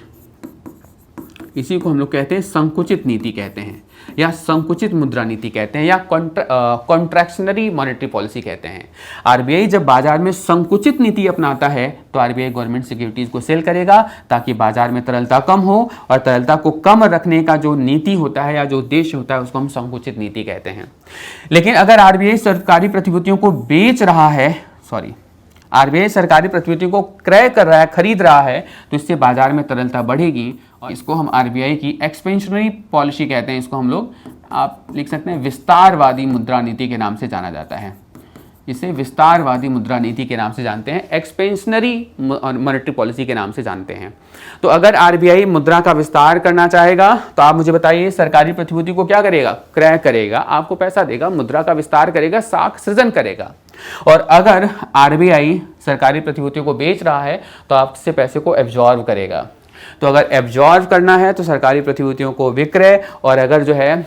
नीति कहते हैं, या संकुचित मुद्रा नीति कहते हैं, या कॉन्ट्रैक्शनरी मॉनेटरी पॉलिसी कहते हैं। आरबीआई जब बाजार में संकुचित नीति अपनाता है तो आरबीआई गवर्नमेंट सिक्योरिटीज को सेल करेगा ताकि बाजार में तरलता कम हो, और तरलता को कम रखने का जो नीति होता है या जो उद्देश्य होता है उसको हम संकुचित नीति कहते हैं। लेकिन अगर आरबीआई सरकारी प्रतिभूतियों को बेच रहा है, आरबीआई सरकारी प्रतिभूतियों को क्रय कर रहा है, खरीद रहा है, तो इससे बाजार में तरलता बढ़ेगी, और इसको हम आरबीआई की एक्सपेंशनरी पॉलिसी कहते हैं। इसको हम लोग, आप लिख सकते हैं, विस्तारवादी मुद्रा नीति के नाम से जाना जाता है। इसे विस्तारवादी मुद्रा नीति के नाम से जानते हैं, एक्सपेंशनरी मॉनेटरी पॉलिसी के नाम से जानते हैं। तो अगर आरबीआई मुद्रा का विस्तार करना चाहेगा तो आप मुझे बताइए, सरकारी प्रतिभूति को क्या करेगा, क्रय करेगा, आपको पैसा देगा, मुद्रा का विस्तार करेगा, साख सृजन करेगा। और अगर आरबीआई सरकारी प्रतिभूतियों को बेच रहा है तो आपसे पैसे को एब्जॉर्व करेगा। तो अगर एब्जॉर्व करना है तो सरकारी प्रतिभूतियों को विक्रय, और अगर जो है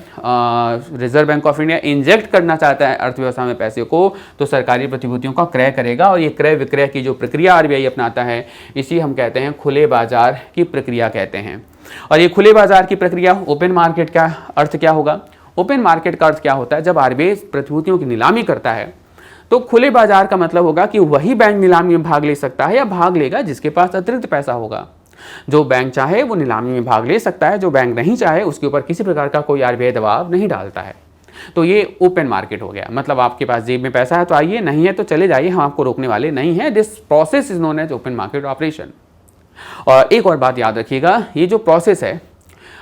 reserve Bank of India inject करना चाहता है अर्थव्यवस्था में पैसे को, तो सरकारी प्रतिभूतियों का क्रय करेगा। और ये क्रय विक्रय की जो प्रक्रिया आरबीआई अपनाता है, इसी हम कहते हैं खुले बाजार की प्रक्रिया कहते हैं। और ये खुले बाजार की प्रक्रिया, ओपन मार्केट का अर्थ क्या होगा, ओपन मार्केट का अर्थ क्या होता है, जब आरबीआई प्रतिभूतियों की नीलामी करता है तो खुले बाजार का मतलब होगा कि वही बैंक नीलामी में भाग ले सकता है या भाग लेगा जिसके पास अतिरिक्त पैसा होगा। जो बैंक चाहे वो नीलामी में भाग ले सकता है, जो बैंक नहीं चाहे उसके ऊपर किसी प्रकार का कोई आरबीआई दबाव नहीं डालता है। तो ये ओपन मार्केट हो गया, मतलब आपके पास जेब में पैसा है तो आइए, नहीं है तो चले जाइए, हम आपको रोकने वाले नहीं है। This process is known as open market operation. और एक और बात याद रखिएगा, ये जो प्रोसेस है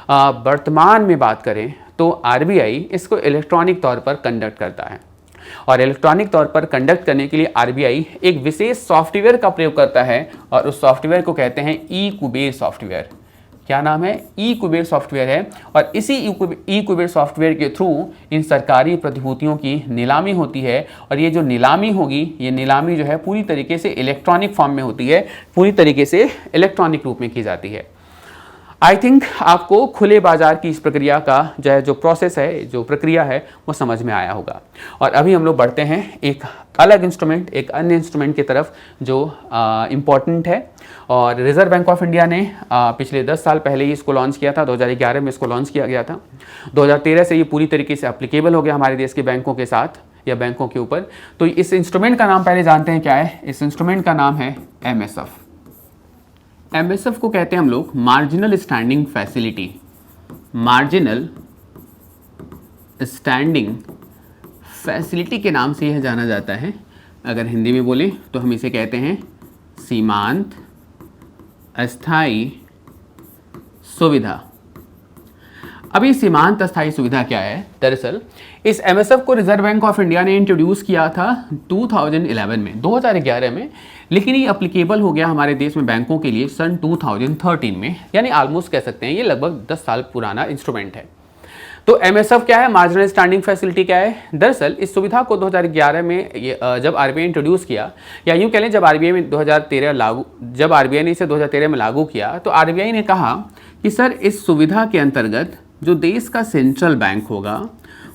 वर्तमान में बात करें तो आरबीआई इसको इलेक्ट्रॉनिक तौर पर कंडक्ट करता है, और इलेक्ट्रॉनिक तौर पर कंडक्ट करने के लिए आरबीआई एक विशेष सॉफ्टवेयर का प्रयोग करता है, और उस सॉफ्टवेयर को कहते हैं ई कुबेर सॉफ्टवेयर। क्या नाम है, ई कुबेर सॉफ्टवेयर है। और इसी ई कुबेर सॉफ्टवेयर के थ्रू इन सरकारी प्रतिभूतियों की नीलामी होती है, और ये जो नीलामी होगी, ये नीलामी जो है पूरी तरीके से इलेक्ट्रॉनिक फॉर्म में होती है, पूरी तरीके से इलेक्ट्रॉनिक रूप में की जाती है। आई थिंक आपको खुले बाजार की इस प्रक्रिया का जो प्रोसेस है, जो प्रक्रिया है, वो समझ में आया होगा। और अभी हम लोग बढ़ते हैं एक अलग इंस्ट्रूमेंट, एक अन्य इंस्ट्रूमेंट की तरफ जो इम्पॉर्टेंट है। और रिजर्व बैंक ऑफ इंडिया ने पिछले 10 साल पहले ही इसको लॉन्च किया था, 2011 में इसको लॉन्च किया गया था। 2013 से ये पूरी तरीके से एप्लीकेबल हो गया हमारे देश के बैंकों के साथ या बैंकों के ऊपर। तो इस इंस्ट्रूमेंट का नाम पहले जानते हैं क्या है। इस इंस्ट्रूमेंट का नाम है एमएसएफ। एमएसएफ को कहते हैं हम लोग marginal standing facility. Marginal standing facility के नाम से यह जाना जाता है। अगर हिंदी में बोले तो हम इसे कहते हैं सीमांत अस्थायी सुविधा। अभी सीमांत अस्थायी सुविधा क्या है? दरअसल इस एमएसएफ को रिजर्व बैंक ऑफ इंडिया ने इंट्रोड्यूस किया था 2011 में, 2011 में, लेकिन ये अप्लीकेबल हो गया हमारे देश में बैंकों के लिए सन 2013 में, यानी ऑलमोस्ट कह सकते हैं ये लगभग 10 साल पुराना इंस्ट्रूमेंट है। तो एमएसएफ क्या है, मार्जिनल स्टैंडिंग फैसिलिटी क्या है? दरअसल इस सुविधा को 2011 में जब आरबीआई इंट्रोड्यूस किया, या यूँ कह लें जब आरबीआई में 2013 लागू, जब आरबीआई ने इसे 2013 में लागू किया, तो आरबीआई ने कहा कि सर इस सुविधा के अंतर्गत जो देश का सेंट्रल बैंक होगा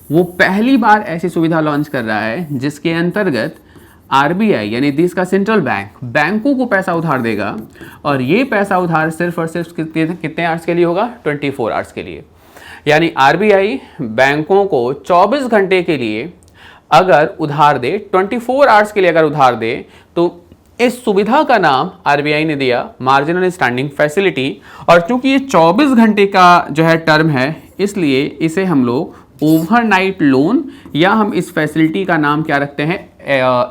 वो पहली बार ऐसी सुविधा लॉन्च कर रहा है जिसके अंतर्गत आरबीआई यानी देश का सेंट्रल बैंक बैंकों को पैसा उधार देगा, और ये पैसा उधार सिर्फ और सिर्फ कितने आवर्स के लिए होगा? 24 आवर्स के लिए। यानी आरबीआई बैंकों को 24 घंटे के लिए अगर उधार दे, 24 आवर्स के लिए अगर उधार दे, तो इस सुविधा का नाम आरबीआई ने दिया मार्जिनल स्टैंडिंग फैसिलिटी, और चूंकि ये 24 घंटे का जो है टर्म है, इसलिए इसे हम लोग ओवरनाइट लोन या हम इस फैसिलिटी का नाम क्या रखते हैं,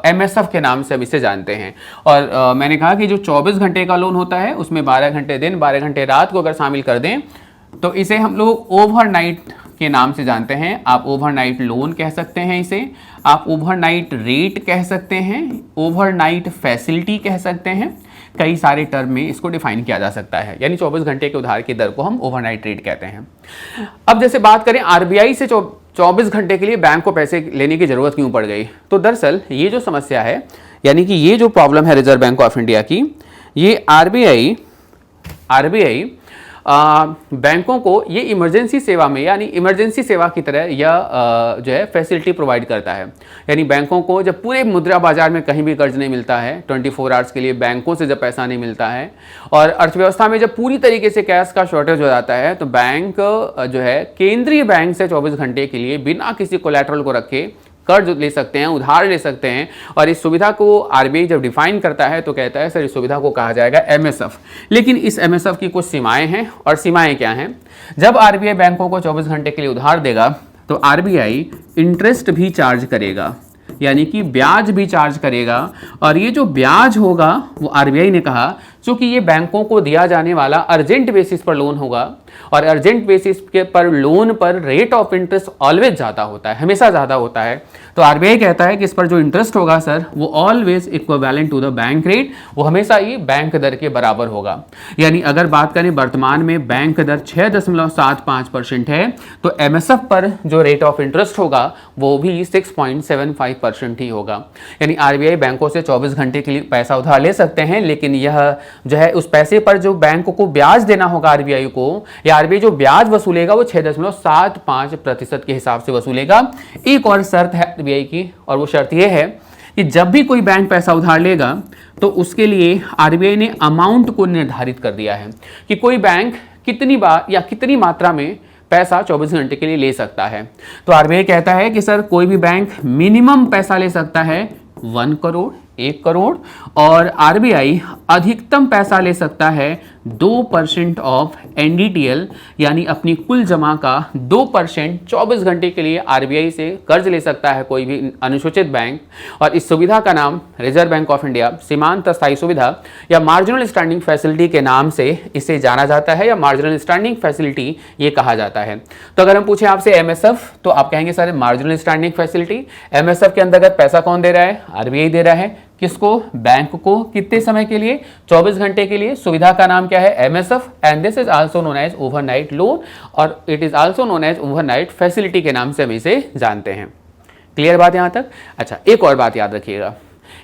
एमएसएफ के नाम से हम इसे जानते हैं। और मैंने कहा कि जो 24 घंटे का लोन होता है उसमें 12 घंटे दिन 12 घंटे रात को अगर शामिल कर दें तो इसे हम लोग ओवरनाइट के नाम से जानते हैं। आप ओवरनाइट लोन कह सकते हैं इसे, आप ओवरनाइट रेट कह सकते हैं, ओवरनाइट फैसिलिटी कह सकते हैं, कई सारे टर्म में इसको डिफाइन किया जा सकता है। यानी 24 घंटे के उधार की दर को हम ओवरनाइट रेट कहते हैं। अब जैसे बात करें आरबीआई से 24 घंटे के लिए बैंक को पैसे लेने की जरूरत क्यों पड़ गई, तो दरअसल ये जो समस्या है, यानी कि ये जो प्रॉब्लम है रिजर्व बैंक ऑफ इंडिया की, ये आरबीआई बैंकों को ये इमरजेंसी सेवा में, यानी इमरजेंसी सेवा की तरह यह जो है फैसिलिटी प्रोवाइड करता है। यानी बैंकों को जब पूरे मुद्रा बाजार में कहीं भी कर्ज नहीं मिलता है, 24 आवर्स के लिए बैंकों से जब पैसा नहीं मिलता है, और अर्थव्यवस्था में जब पूरी तरीके से कैश का शॉर्टेज हो जाता है, तो बैंक जो है केंद्रीय बैंक से 24 घंटे के लिए बिना किसी कोलैटरल को रखे कर्ज ले सकते हैं, उधार ले सकते हैं। और इस सुविधा को आरबीआई जब डिफाइन करता है तो कहता है सर इस सुविधा को कहा जाएगा एमएसएफ। लेकिन इस एमएसएफ की कुछ सीमाएं हैं, और सीमाएं क्या हैं? जब आरबीआई बैंकों को 24 घंटे के लिए उधार देगा तो आरबीआई इंटरेस्ट भी चार्ज करेगा, यानी कि ब्याज भी चार्ज करेगा। और ये जो ब्याज होगा वो आरबीआई ने कहा क्योंकि ये बैंकों को दिया जाने वाला अर्जेंट बेसिस पर लोन होगा, और अर्जेंट बेसिस के पर लोन पर रेट ऑफ इंटरेस्ट ऑलवेज ज़्यादा होता है, हमेशा ज़्यादा होता है। तो आरबीआई कहता है कि इस पर जो इंटरेस्ट होगा सर वो always equivalent to the bank rate, वो हमेशा ही बैंक दर के बराबर होगा। यानी अगर बात करें वर्तमान में बैंक दर 6.75% है, तो एमएसएफ पर जो रेट ऑफ इंटरेस्ट होगा वो भी 6.75% ही होगा। यानी आरबीआई बैंकों से 24 घंटे के लिए पैसा उधार ले सकते हैं, लेकिन यह जो है उस पैसे पर जो बैंक को ब्याज देना होगा आरबीआई को, या आरबीआई जो ब्याज वसूलेगा वो 6.75% के हिसाब से वसूलेगा। एक और शर्त है आरबीआई की, और वो शर्त ये है कि जब भी कोई बैंक पैसा उधार लेगा तो उसके लिए आरबीआई ने अमाउंट को निर्धारित कर दिया है कि कोई बैंक कितनी बार या कितनी मात्रा में पैसा 24 घंटे के लिए ले सकता है। तो आरबीआई कहता है कि सर कोई भी बैंक मिनिमम पैसा ले सकता है 1 करोड़, 1 करोड़, और आरबीआई अधिकतम पैसा ले सकता है 2% ऑफ एनडीटीएल, यानी अपनी कुल जमा का 2% 24 घंटे के लिए आरबीआई से कर्ज ले सकता है कोई भी अनुसूचित बैंक। और इस सुविधा का नाम रिजर्व बैंक ऑफ इंडिया सीमांत अस्थायी सुविधा या मार्जिनल स्टैंडिंग फैसिलिटी के नाम से इसे जाना जाता है, या मार्जिनल स्टैंडिंग फैसिलिटी ये कहा जाता है। तो अगर हम पूछें आपसे एमएसएफ, तो आप कहेंगे sir marginal standing facility. MSF के अंतर्गत पैसा कौन दे रहा है? आरबीआई दे रहा है। किसको? बैंक को। कितने समय के लिए? 24 घंटे के लिए। सुविधा का नाम क्या है? MSF, and this is also known as overnight loan, और it is also known as overnight facility के नाम से हम इसे जानते हैं। क्लियर बात यहां तक? अच्छा, एक और बात याद रखिएगा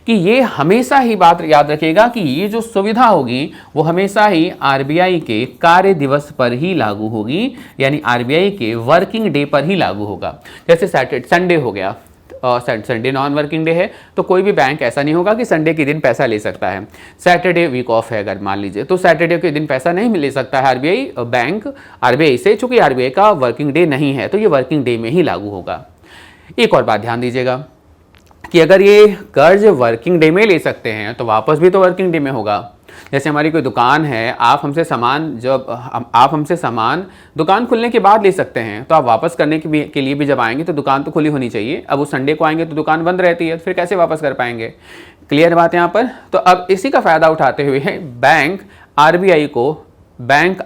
कि ये हमेशा ही बात याद रखिएगा कि ये जो सुविधा होगी वो हमेशा ही आरबीआई के कार्य दिवस पर ही लागू होगी, यानी आरबीआई के वर्किंग डे पर ही लागू होगा। जैसे सैटरडे, संडे हो गया, संडे नॉन वर्किंग डे है, तो कोई भी बैंक ऐसा नहीं होगा कि संडे के दिन पैसा ले सकता है। सैटरडे वीक ऑफ है अगर मान लीजिए, तो सैटरडे के दिन पैसा नहीं ले सकता है आरबीआई बैंक आरबीआई से, चूंकि आरबीआई का वर्किंग डे नहीं है, तो ये वर्किंग डे में ही लागू होगा। एक और बात ध्यान दीजिएगा कि अगर ये कर्ज वर्किंग डे में ले सकते हैं तो वापस भी तो वर्किंग डे में होगा। जैसे हमारी कोई दुकान है, आप हमसे सामान दुकान खुलने के बाद ले सकते हैं, तो आप वापस करने के लिए भी जब आएंगे तो दुकान तो खुली होनी चाहिए। अब उस संडे को आएंगे तो दुकान बंद रहती है, फिर कैसे वापस कर पाएंगे? क्लियर बात यहाँ पर? तो अब इसी का फायदा उठाते हुए बैंक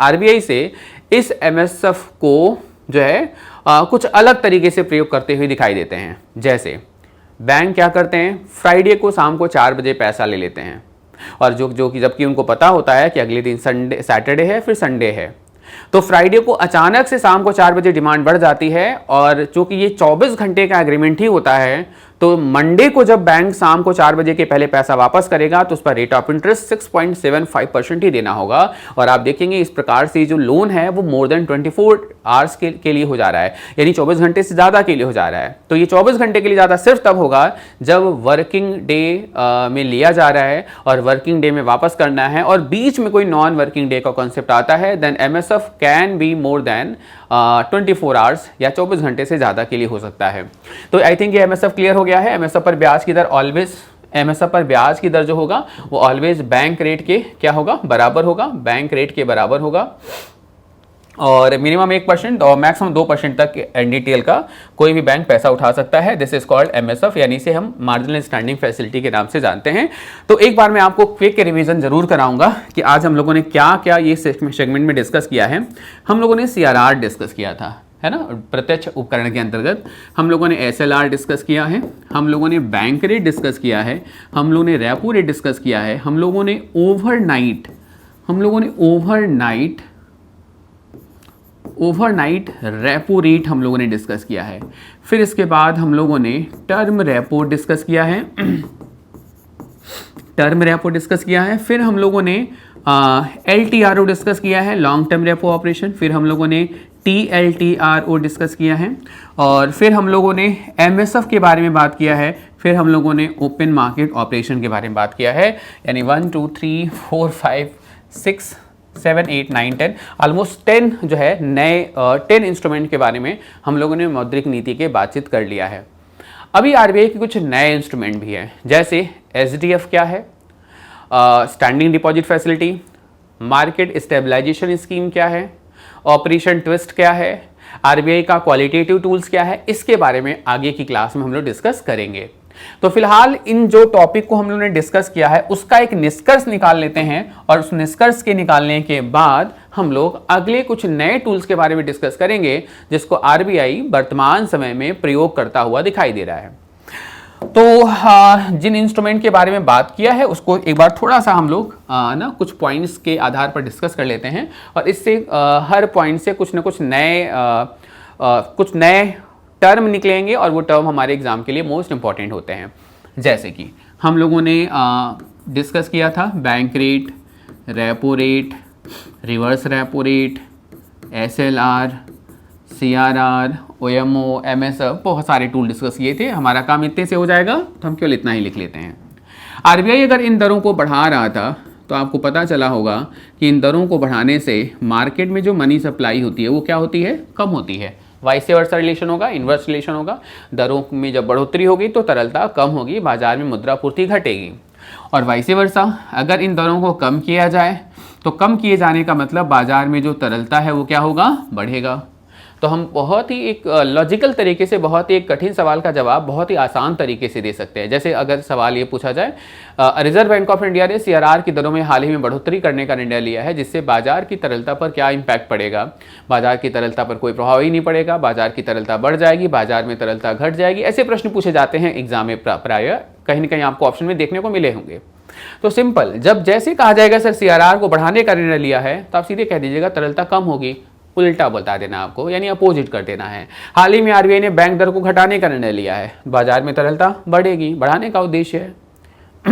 आरबीआई से इस एमएसएफ को जो है कुछ अलग तरीके से प्रयोग करते हुए दिखाई देते हैं। जैसे बैंक क्या करते हैं, फ्राइडे को शाम को 4 बजे पैसा ले लेते हैं, और जो कि जबकि उनको पता होता है कि अगले दिन सैटरडे है, फिर संडे है, तो फ्राइडे को अचानक से शाम को 4 बजे डिमांड बढ़ जाती है। और चूंकि ये 24 घंटे का एग्रीमेंट ही होता है, तो मंडे को जब बैंक शाम को 4 बजे के पहले पैसा वापस करेगा तो उस पर रेट ऑफ इंटरेस्ट 6.75% ही देना होगा। और आप देखेंगे इस प्रकार से जो लोन है वो मोर देन 24 आवर्स के लिए हो जा रहा है, यानी 24 घंटे से ज़्यादा के लिए हो जा रहा है। तो ये 24 घंटे के लिए ज़्यादा सिर्फ तब होगा जब वर्किंग डे में लिया जा रहा है और वर्किंग डे में वापस करना है, और बीच में कोई नॉन वर्किंग डे का कॉन्सेप्ट आता है, then MSF can be more than 24 hours या 24 घंटे से ज़्यादा के लिए हो सकता है। तो आई थिंक ये एमएसएफ क्लियर हो गया है। एमएसएफ पर ब्याज की दर ऑलवेज MSF पर ब्याज की दर जो होगा वो ऑलवेज बैंक रेट के क्या होगा, बराबर होगा, बैंक रेट के बराबर होगा। और मिनिमम 1% और मैक्सिमम 2% तक NDTL का कोई भी बैंक पैसा उठा सकता है। दिस इज कॉल्ड MSF, यानी इसे हम मार्जिनल स्टैंडिंग फैसिलिटी के नाम से जानते हैं। तो एक बार मैं आपको क्विक रिवीजन जरूर कराऊंगा कि आज हम लोगों ने क्या क्या ये सेगमेंट में डिस्कस किया है। हम लोगों ने CRR डिस्कस किया था, है ना, प्रत्यक्ष उपकरण के अंतर्गत। हम लोगों ने SLR डिस्कस किया है, हम लोगों ने बैंक रेट डिस्कस किया है, हम लोगों ने रेपो रेट डिस्कस किया है, हम लोगों ने ओवरनाइट रेपो रेट हम लोगों ने डिस्कस किया है। फिर इसके बाद हम लोगों ने टर्म रेपो डिस्कस किया है, फिर हम लोगों ने LTRO डिस्कस किया है, लॉन्ग टर्म रेपो ऑपरेशन। फिर हम लोगों ने TLTRO डिस्कस किया है, और फिर हम लोगों ने MSF के बारे में बात किया है। फिर हम लोगों ने ओपन मार्केट ऑपरेशन के बारे में बात किया है, यानी 1 2 3 4 5 6 7 8 9 10 ऑलमोस्ट 10 जो है नए 10 इंस्ट्रूमेंट के बारे में हम लोगों ने मौद्रिक नीति के बातचीत कर लिया है। अभी RBI के कुछ नए इंस्ट्रूमेंट भी हैं, जैसे SDF क्या है, standing deposit facility, market stabilization scheme क्या है, ऑपरेशन ट्विस्ट क्या है, RBI का क्वालिटेटिव टूल्स क्या है, इसके बारे में आगे की क्लास में हम लोग डिस्कस करेंगे। तो फिलहाल इन जो टॉपिक को हम लोगों ने डिस्कस किया है उसका एक निष्कर्ष निकाल लेते हैं, और उस निष्कर्ष के निकालने के बाद हम लोग अगले कुछ नए टूल्स के बारे में डिस्कस करेंगे जिसको RBI वर्तमान समय में प्रयोग करता हुआ दिखाई दे रहा है। तो जिन इंस्ट्रूमेंट के बारे में बात किया है उसको एक बार थोड़ा सा हम लोग ना कुछ पॉइंट्स के आधार पर डिस्कस कर लेते हैं, और इससे हर पॉइंट से कुछ नए टर्म निकलेंगे, और वो टर्म हमारे एग्जाम के लिए मोस्ट इंपॉर्टेंट होते हैं। जैसे कि हम लोगों ने डिस्कस किया था bank rate, repo rate, reverse repo rate, SLR, CRR, OMO, MSF, बहुत सारे टूल डिस्कस किए थे। हमारा काम इतने से हो जाएगा तो हम केवल इतना ही लिख लेते हैं। RBI अगर इन दरों को बढ़ा रहा था तो आपको पता चला होगा कि इन दरों को बढ़ाने से मार्केट में जो मनी सप्लाई होती है वो क्या होती है, कम होती है। वाइस वर्सा रिलेशन होगा, इन्वर्स रिलेशन होगा। दरों में जब बढ़ोतरी होगी तो तरलता कम होगी, बाजार में मुद्रा पूर्ति घटेगी। और वाइस वर्सा, अगर इन दरों को कम किया जाए तो कम किए जाने का मतलब बाजार में जो तरलता है वो क्या होगा, बढ़ेगा। तो हम बहुत ही एक लॉजिकल तरीके से बहुत ही एक कठिन सवाल का जवाब बहुत ही आसान तरीके से दे सकते हैं। जैसे अगर सवाल ये पूछा जाए, रिजर्व बैंक ऑफ इंडिया ने CRR की दरों में हाल ही में बढ़ोतरी करने का निर्णय लिया है, जिससे बाजार की तरलता पर क्या इम्पैक्ट पड़ेगा। बाजार की तरलता पर कोई प्रभाव ही नहीं पड़ेगा, बाजार की तरलता बढ़ जाएगी, बाजार में तरलता घट जाएगी। ऐसे प्रश्न पूछे जाते हैं एग्जाम में, प्रायः कहीं ना कहीं आपको ऑप्शन में देखने को मिले होंगे। तो सिंपल, जब जैसे कहा जाएगा सर CRR को बढ़ाने का निर्णय लिया है, तो आप सीधे कह दीजिएगा तरलता कम होगी, उल्टा बता देना आपको, यानी अपोजिट कर देना है। हाल ही में RBI ने बैंक दर को घटाने का निर्णय लिया है, बाजार में तरलता बढ़ेगी, बढ़ाने का उद्देश्य है।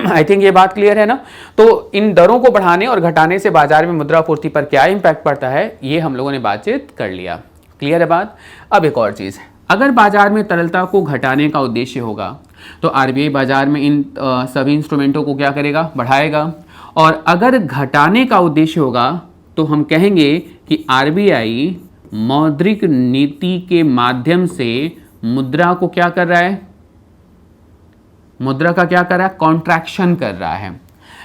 आई थिंक ये बात क्लियर है ना। तो इन दरों को बढ़ाने और घटाने से बाजार में मुद्रा पूर्ति पर क्या इंपैक्ट पड़ता है, ये हम लोगों ने बातचीत कर लिया। क्लियर है बात। अब एक और चीज, अगर बाजार में तरलता को घटाने का उद्देश्य होगा तो RBI बाजार में इन सभी इंस्ट्रूमेंटों को क्या करेगा, बढ़ाएगा। और अगर घटाने का उद्देश्य होगा तो हम कहेंगे कि RBI मौद्रिक नीति के माध्यम से मुद्रा को क्या कर रहा है, मुद्रा का क्या कर रहा है, कॉन्ट्रैक्शन कर रहा है।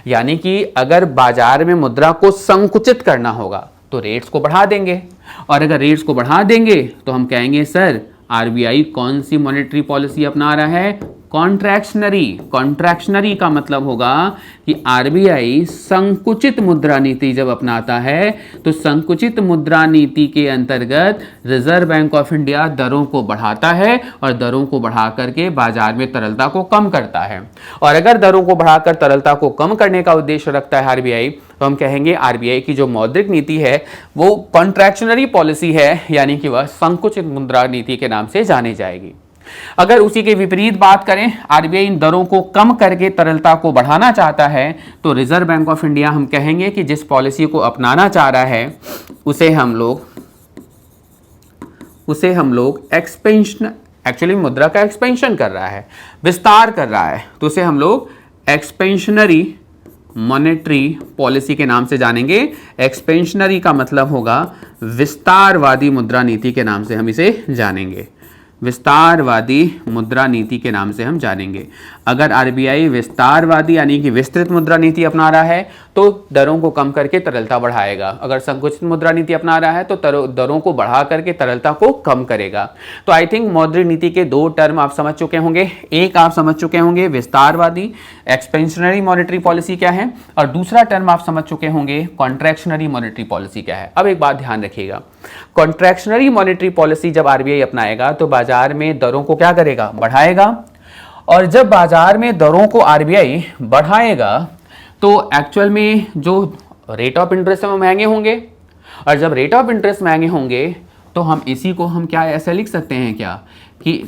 यानी कि अगर बाजार में मुद्रा को संकुचित करना होगा तो रेट्स को बढ़ा देंगे, और अगर रेट्स को बढ़ा देंगे तो हम कहेंगे सर RBI कौन सी मॉनेटरी पॉलिसी अपना रहा है, कॉन्ट्रैक्शनरी। कॉन्ट्रैक्शनरी का मतलब होगा कि RBI संकुचित मुद्रा नीति जब अपनाता है तो संकुचित मुद्रा नीति के अंतर्गत रिजर्व बैंक ऑफ इंडिया दरों को बढ़ाता है, और दरों को बढ़ा करके बाजार में तरलता को कम करता है। और अगर दरों को बढ़ाकर तरलता को कम करने का उद्देश्य रखता है RBI, तो हम कहेंगे RBI की जो मौद्रिक नीति है वो कॉन्ट्रैक्शनरी पॉलिसी है, यानी कि वह संकुचित मुद्रा नीति के नाम से जानी जाएगी। अगर उसी के विपरीत बात करें, RBI इन दरों को कम करके तरलता को बढ़ाना चाहता है, तो रिजर्व बैंक ऑफ इंडिया हम कहेंगे कि जिस पॉलिसी को अपनाना चाह रहा है उसे हम लोग एक्सपेंशन, एक्चुअली मुद्रा का एक्सपेंशन कर रहा है, विस्तार कर रहा है, तो उसे हम लोग एक्सपेंशनरी मॉनेटरी पॉलिसी के नाम से जानेंगे। एक्सपेंशनरी का मतलब होगा विस्तारवादी मुद्रा नीति के नाम से हम इसे जानेंगे। विस्तारवादी मुद्रा नीति के नाम से हम जानेंगे। अगर आरबीआई विस्तारवादी यानी कि विस्तृत मुद्रा नीति अपना रहा है तो दरों को कम करके तरलता बढ़ाएगा, अगर संकुचित मुद्रा नीति अपना रहा है तो दरों को बढ़ा करके तरलता को कम करेगा। तो आई थिंक मौद्रिक नीति के दो टर्म आप समझ चुके होंगे। एक आप समझ चुके होंगे विस्तारवादी एक्सपेंशनरी मॉनेटरी पॉलिसी क्या है, और दूसरा टर्म आप समझ चुके होंगे कॉन्ट्रैक्शनरी मॉनेटरी पॉलिसी क्या है। अब एक बात ध्यान रखिएगा, कॉन्ट्रैक्शनरी मॉनेटरी पॉलिसी जब आरबीआई अपनाएगा तो बाजार में दरों को क्या करेगा, बढ़ाएगा। और जब बाजार में दरों को आरबीआई बढ़ाएगा तो एक्चुअल में जो रेट ऑफ इंटरेस्ट है वो महंगे होंगे, और जब रेट ऑफ इंटरेस्ट महंगे होंगे तो हम इसी को हम क्या ऐसे लिख सकते हैं क्या कि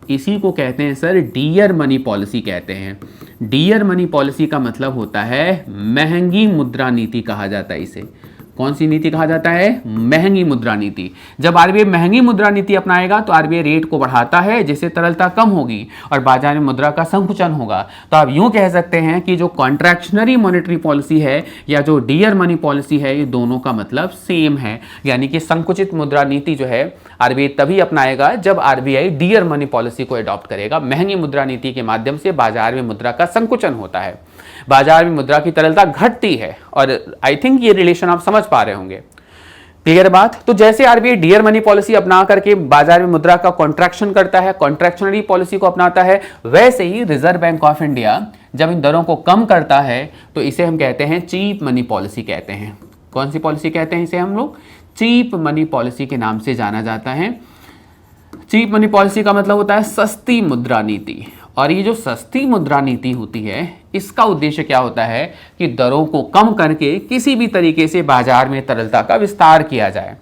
इसी को कहते हैं सर डियर मनी पॉलिसी कहते हैं। डियर मनी पॉलिसी का मतलब होता है महंगी मुद्रा नीति कहा जाता है इसे। कौन सी नीति कहा जाता है, महंगी मुद्रा नीति। जब आरबीआई महंगी मुद्रा नीति अपनाएगा तो आरबीआई रेट को बढ़ाता है जिससे तरलता कम होगी और बाजार में मुद्रा का संकुचन होगा। तो आप यूं कह सकते हैं कि जो कॉन्ट्रैक्शनरी मॉनेटरी पॉलिसी है या जो डियर मनी पॉलिसी है, ये दोनों का मतलब सेम है। यानी कि संकुचित मुद्रा नीति जो है आरबीआई तभी अपनाएगा जब आरबीआई डियर मनी पॉलिसी को अडॉप्ट करेगा। महंगी मुद्रा नीति के माध्यम से बाजार में मुद्रा का संकुचन होता है, बाजार में मुद्रा की तरलता घटती है। और आई थिंक ये रिलेशन आप समझ पा रहे होंगे। क्लियर बात। तो जैसे आरबीआई डियर मनी पॉलिसी अपना करके बाजार में मुद्रा का कॉन्ट्रैक्शन करता है, कॉन्ट्रैक्शनरी पॉलिसी को अपनाता है, वैसे ही रिजर्व बैंक ऑफ इंडिया जब इन दरों को कम करता है तो इसे हम कहते हैं चीप मनी पॉलिसी कहते हैं। कौन सी पॉलिसी कहते हैं इसे हम लोग, चीप मनी पॉलिसी के नाम से जाना जाता है। चीप मनी पॉलिसी का मतलब होता है सस्ती मुद्रा नीति। और ये जो सस्ती मुद्रा नीति होती है इसका उद्देश्य क्या होता है कि दरों को कम करके किसी भी तरीके से बाजार में तरलता का विस्तार किया जाए।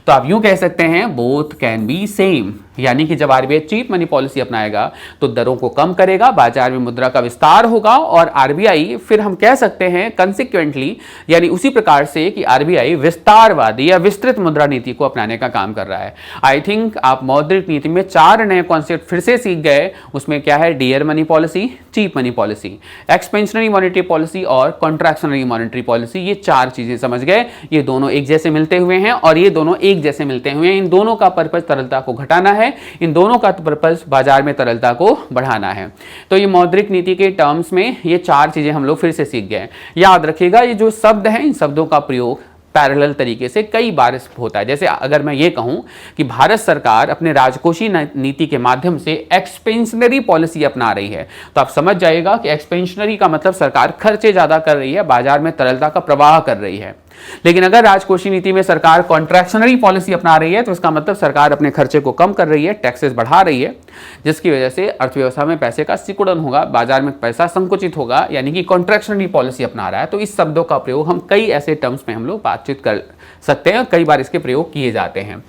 तो आप यूं कह सकते हैं बोथ कैन बी सेम, यानी कि जब आरबीआई चीप मनी पॉलिसी अपनाएगा तो दरों को कम करेगा, बाजार में मुद्रा का विस्तार होगा, और आरबीआई फिर हम कह सकते हैं कंसिक्वेंटली यानी उसी प्रकार से कि आरबीआई विस्तारवादी या विस्तृत मुद्रा नीति को अपनाने का काम कर रहा है। आई थिंक आप मौद्रिक नीति में 4 नए कॉन्सेप्ट फिर से सीख गए। उसमें क्या है, dear money policy, cheap money policy, expansionary monetary policy और कॉन्ट्रैक्शनरी मॉनेटरी पॉलिसी। ये 4 चीजें समझ गए। ये दोनों एक जैसे मिलते हुए हैं और ये दोनों एक जैसे मिलते हुए हैं। इन दोनों का पर्पस तरलता को घटाना है, इन दोनों का पर्पस बाजार में तरलता को बढ़ाना है। तो ये मौद्रिक नीति के टर्म्स में ये 4 चीजें हम लोग फिर से सीख गए। याद रखिएगा ये जो शब्द हैं इन शब्दों का प्रयोग पैरेलल तरीके से कई बार होता है। जैसे अगर मैं ये कहूं कि भारत सरकार अपने राजकोषीय नीति के माध्यम से एक्सपेंशनरी पॉलिसी अपना रही है, तो आप समझ जाइएगा कि एक्सपेंशनरी का मतलब सरकार खर्चे ज्यादा कर रही है, बाजार में तरलता का प्रवाह कर रही है। लेकिन अगर राजकोषीय नीति में सरकार कॉन्ट्रैक्शनरी पॉलिसी अपना रही है तो इसका मतलब सरकार अपने खर्चे को कम कर रही है, टैक्सेस बढ़ा रही है, जिसकी वजह से अर्थव्यवस्था में पैसे का सिकुड़न होगा, बाजार में पैसा संकुचित होगा, यानी कि कॉन्ट्रैक्शनरी पॉलिसी अपना रहा है। तो इस शब्दों का प्रयोग हम कई ऐसे टर्म्स में हम लोग बातचीत कर सकते हैं, कई बार इसके प्रयोग किए जाते हैं।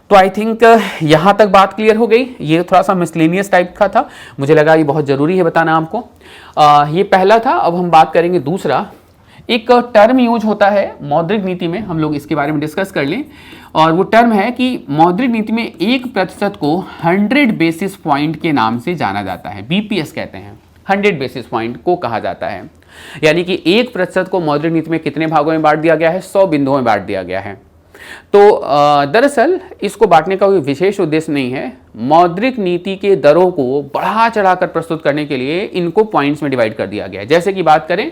तो आई थिंक यहां तक बात क्लियर हो गई। ये थोड़ा सा मिसलेनियस टाइप का था, मुझे लगा ये बहुत जरूरी है बताना आपको। ये पहला था। अब हम बात करेंगे दूसरा। एक टर्म यूज होता है मौद्रिक नीति में, हम लोग इसके बारे में डिस्कस कर लें। और वो टर्म है कि मौद्रिक नीति में 1% को 100 बेसिस पॉइंट के नाम से जाना जाता है, बीपीएस कहते हैं। 100 बेसिस पॉइंट को कहा जाता है, यानी कि 1% को मौद्रिक नीति में कितने भागों में बांट दिया गया है, 100 बिंदुओं में बांट दिया गया है। तो दरअसल इसको बांटने का कोई विशेष उद्देश्य नहीं है। मौद्रिक नीति के दरों को बढ़ा चढ़ाकर प्रस्तुत करने के लिए इनको पॉइंट्स में डिवाइड कर दिया गया है। जैसे कि बात करें,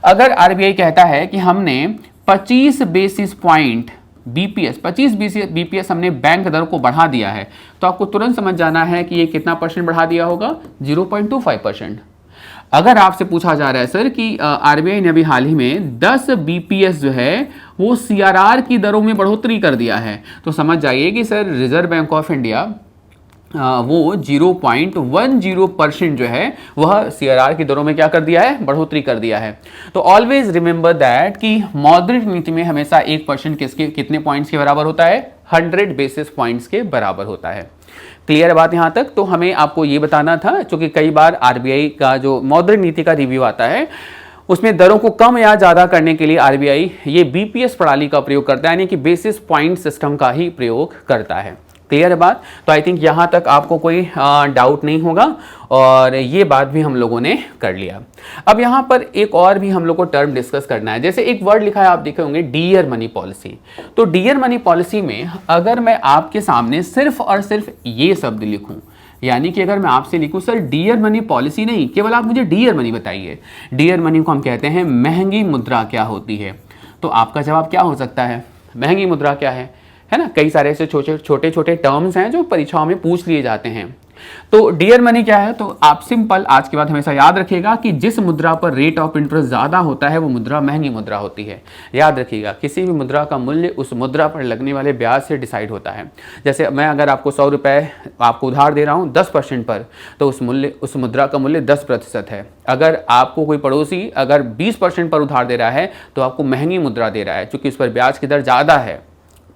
अगर आरबीआई कहता है कि हमने 25 बेसिस पॉइंट बीपीएस 25 बीपीएस हमने बैंक दर को बढ़ा दिया है, तो आपको तुरंत समझ जाना है कि ये कितना परसेंट बढ़ा दिया होगा, 0.25%। अगर आपसे पूछा जा रहा है सर कि आरबीआई ने अभी हाल ही में 10 बीपीएस जो है वो सीआरआर की दरों में बढ़ोतरी कर दिया है, तो समझ जाइए कि sir reserve Bank of India वो 0.10% जो है वह सीआरआर की दरों में क्या कर दिया है, बढ़ोतरी कर दिया है। तो ऑलवेज रिमेंबर दैट कि मौद्रिक नीति में हमेशा 1% किसके कितने पॉइंट्स के बराबर होता है, 100 बेसिस पॉइंट्स के बराबर होता है। क्लियर बात यहां तक। तो हमें आपको ये बताना था, क्योंकि कई बार आरबीआई का जो मौद्रिक नीति का रिव्यू आता है उसमें दरों को कम या ज्यादा करने के लिए आरबीआई ये बीपीएस प्रणाली का प्रयोग करता है, यानी कि बेसिस पॉइंट सिस्टम का ही प्रयोग करता है। क्लियर है बात? तो आई थिंक यहाँ तक आपको कोई डाउट नहीं होगा और ये बात भी हम लोगों ने कर लिया। अब यहाँ पर एक और भी हम लोग को टर्म डिस्कस करना है। जैसे एक वर्ड लिखा है, आप देखे होंगे डियर मनी पॉलिसी। तो डियर मनी पॉलिसी में अगर मैं आपके सामने सिर्फ और सिर्फ ये शब्द लिखूं, यानी कि अगर मैं आपसे लिखूं सर डियर मनी पॉलिसी नहीं, केवल आप मुझे डियर मनी बताइए। डियर मनी को हम कहते हैं महंगी मुद्रा क्या होती है, तो आपका जवाब क्या हो सकता है? महंगी मुद्रा क्या है ना? कई सारे ऐसे छोटे छोटे टर्म्स हैं जो परीक्षाओं में पूछ लिए जाते हैं। तो डियर मनी क्या है? तो आप सिंपल आज के बाद हमेशा याद रखिएगा कि जिस मुद्रा पर रेट ऑफ इंटरेस्ट ज़्यादा होता है वो मुद्रा महंगी मुद्रा होती है। याद रखिएगा, किसी भी मुद्रा का मूल्य उस मुद्रा पर लगने वाले ब्याज से डिसाइड होता है। जैसे मैं अगर आपको 100 रुपये आपको उधार दे रहा हूँ 10% पर, तो उस मुद्रा का मूल्य 10% है। अगर आपको कोई पड़ोसी अगर 20% पर उधार दे रहा है तो आपको महंगी मुद्रा दे रहा है, क्योंकि उस पर ब्याज की दर ज़्यादा है।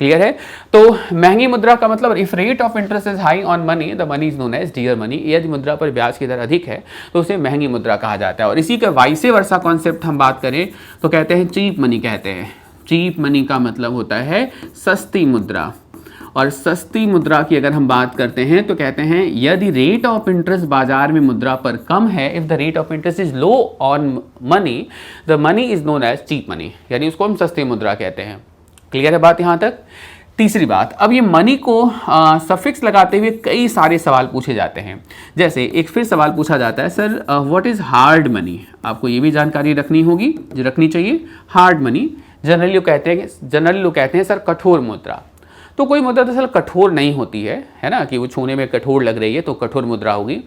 क्लियर है? तो महंगी मुद्रा का मतलब if rate of interest is high on money the money is known as dear money. यदि मुद्रा पर ब्याज की दर अधिक है तो उसे महंगी मुद्रा कहा जाता है। और इसी का वाइसे वर्सा कॉन्सेप्ट हम बात करें तो कहते हैं चीप मनी कहते हैं। चीप मनी का मतलब होता है सस्ती मुद्रा। और सस्ती मुद्रा की अगर हम बात करते हैं तो कहते हैं यदि रेट ऑफ इंटरेस्ट बाजार में मुद्रा पर कम है, if the rate of interest is low on money the money is known as cheap money, यानी उसको हम सस्ती मुद्रा कहते हैं। क्लियर है बात यहाँ तक? तीसरी बात, अब ये मनी को सफिक्स लगाते हुए कई सारे सवाल पूछे जाते हैं। जैसे एक फिर सवाल पूछा जाता है sir what is hard money. आपको ये भी जानकारी रखनी होगी, जो रखनी चाहिए। हार्ड मनी जनरली लोग कहते हैं सर कठोर मुद्रा। तो कोई मुद्रा दरअसल कठोर नहीं होती है ना, कि वो छूने में कठोर लग रही है तो कठोर मुद्रा होगी।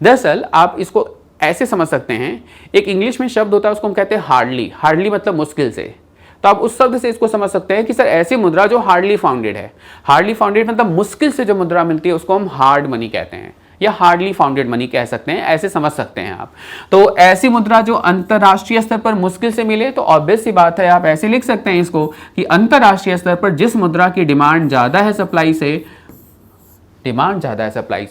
दरअसल आप इसको ऐसे समझ सकते हैं, एक इंग्लिश में शब्द होता है उसको हम कहते हैं हार्डली। हार्डली मतलब मुश्किल से। तो आप उस शब्द से इसको समझ सकते हैं कि सर ऐसी मुद्रा जो हार्डली फाउंडेड है। हार्डली फाउंडेड मतलब मुश्किल से जो मुद्रा मिलती है उसको हम हार्ड मनी कहते हैं, या हार्डली फाउंडेड मनी कह सकते हैं, ऐसे समझ सकते हैं आप। तो ऐसी मुद्रा जो अंतरराष्ट्रीय स्तर पर मुश्किल से मिले, तो ऑब्वियस सी बात है आप ऐसे लिख सकते हैं इसको कि अंतरराष्ट्रीय स्तर पर जिस मुद्रा की डिमांड ज़्यादा है सप्लाई से,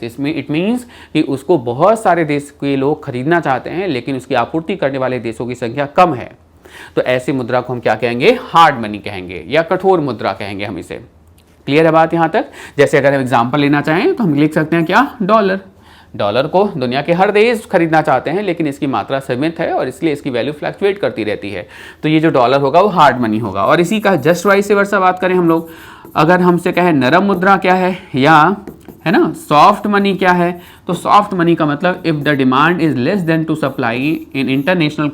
इसमें इट मीन्स कि उसको बहुत सारे देश के लोग खरीदना चाहते हैं लेकिन उसकी आपूर्ति करने वाले देशों की संख्या कम है, तो ऐसी मुद्रा को हम क्या कहेंगे? हार्ड मनी कहेंगे या कठोर मुद्रा कहेंगे हम इसे। क्लियर है बात यहाँ तक? जैसे अगर हम एग्जांपल लेना चाहें तो हम लिख सकते हैं क्या? डॉलर। डॉलर को दुनिया के हर देश खरीदना चाहते हैं लेकिन इसकी मात्रा सीमित है और इसलिए इसकी वैल्यू फ्लक्चुएट करती रहती है, तो ये जो डॉलर होगा वो हार्ड मनी होगा। और इसी का जस्ट वाइस वर्सा बात करें हम लोग, अगर हमसे कहें नरम मुद्रा क्या है या है ना सॉफ्ट मनी क्या है, तो सॉफ्ट मनी का मतलब if the demand is less than to supply in international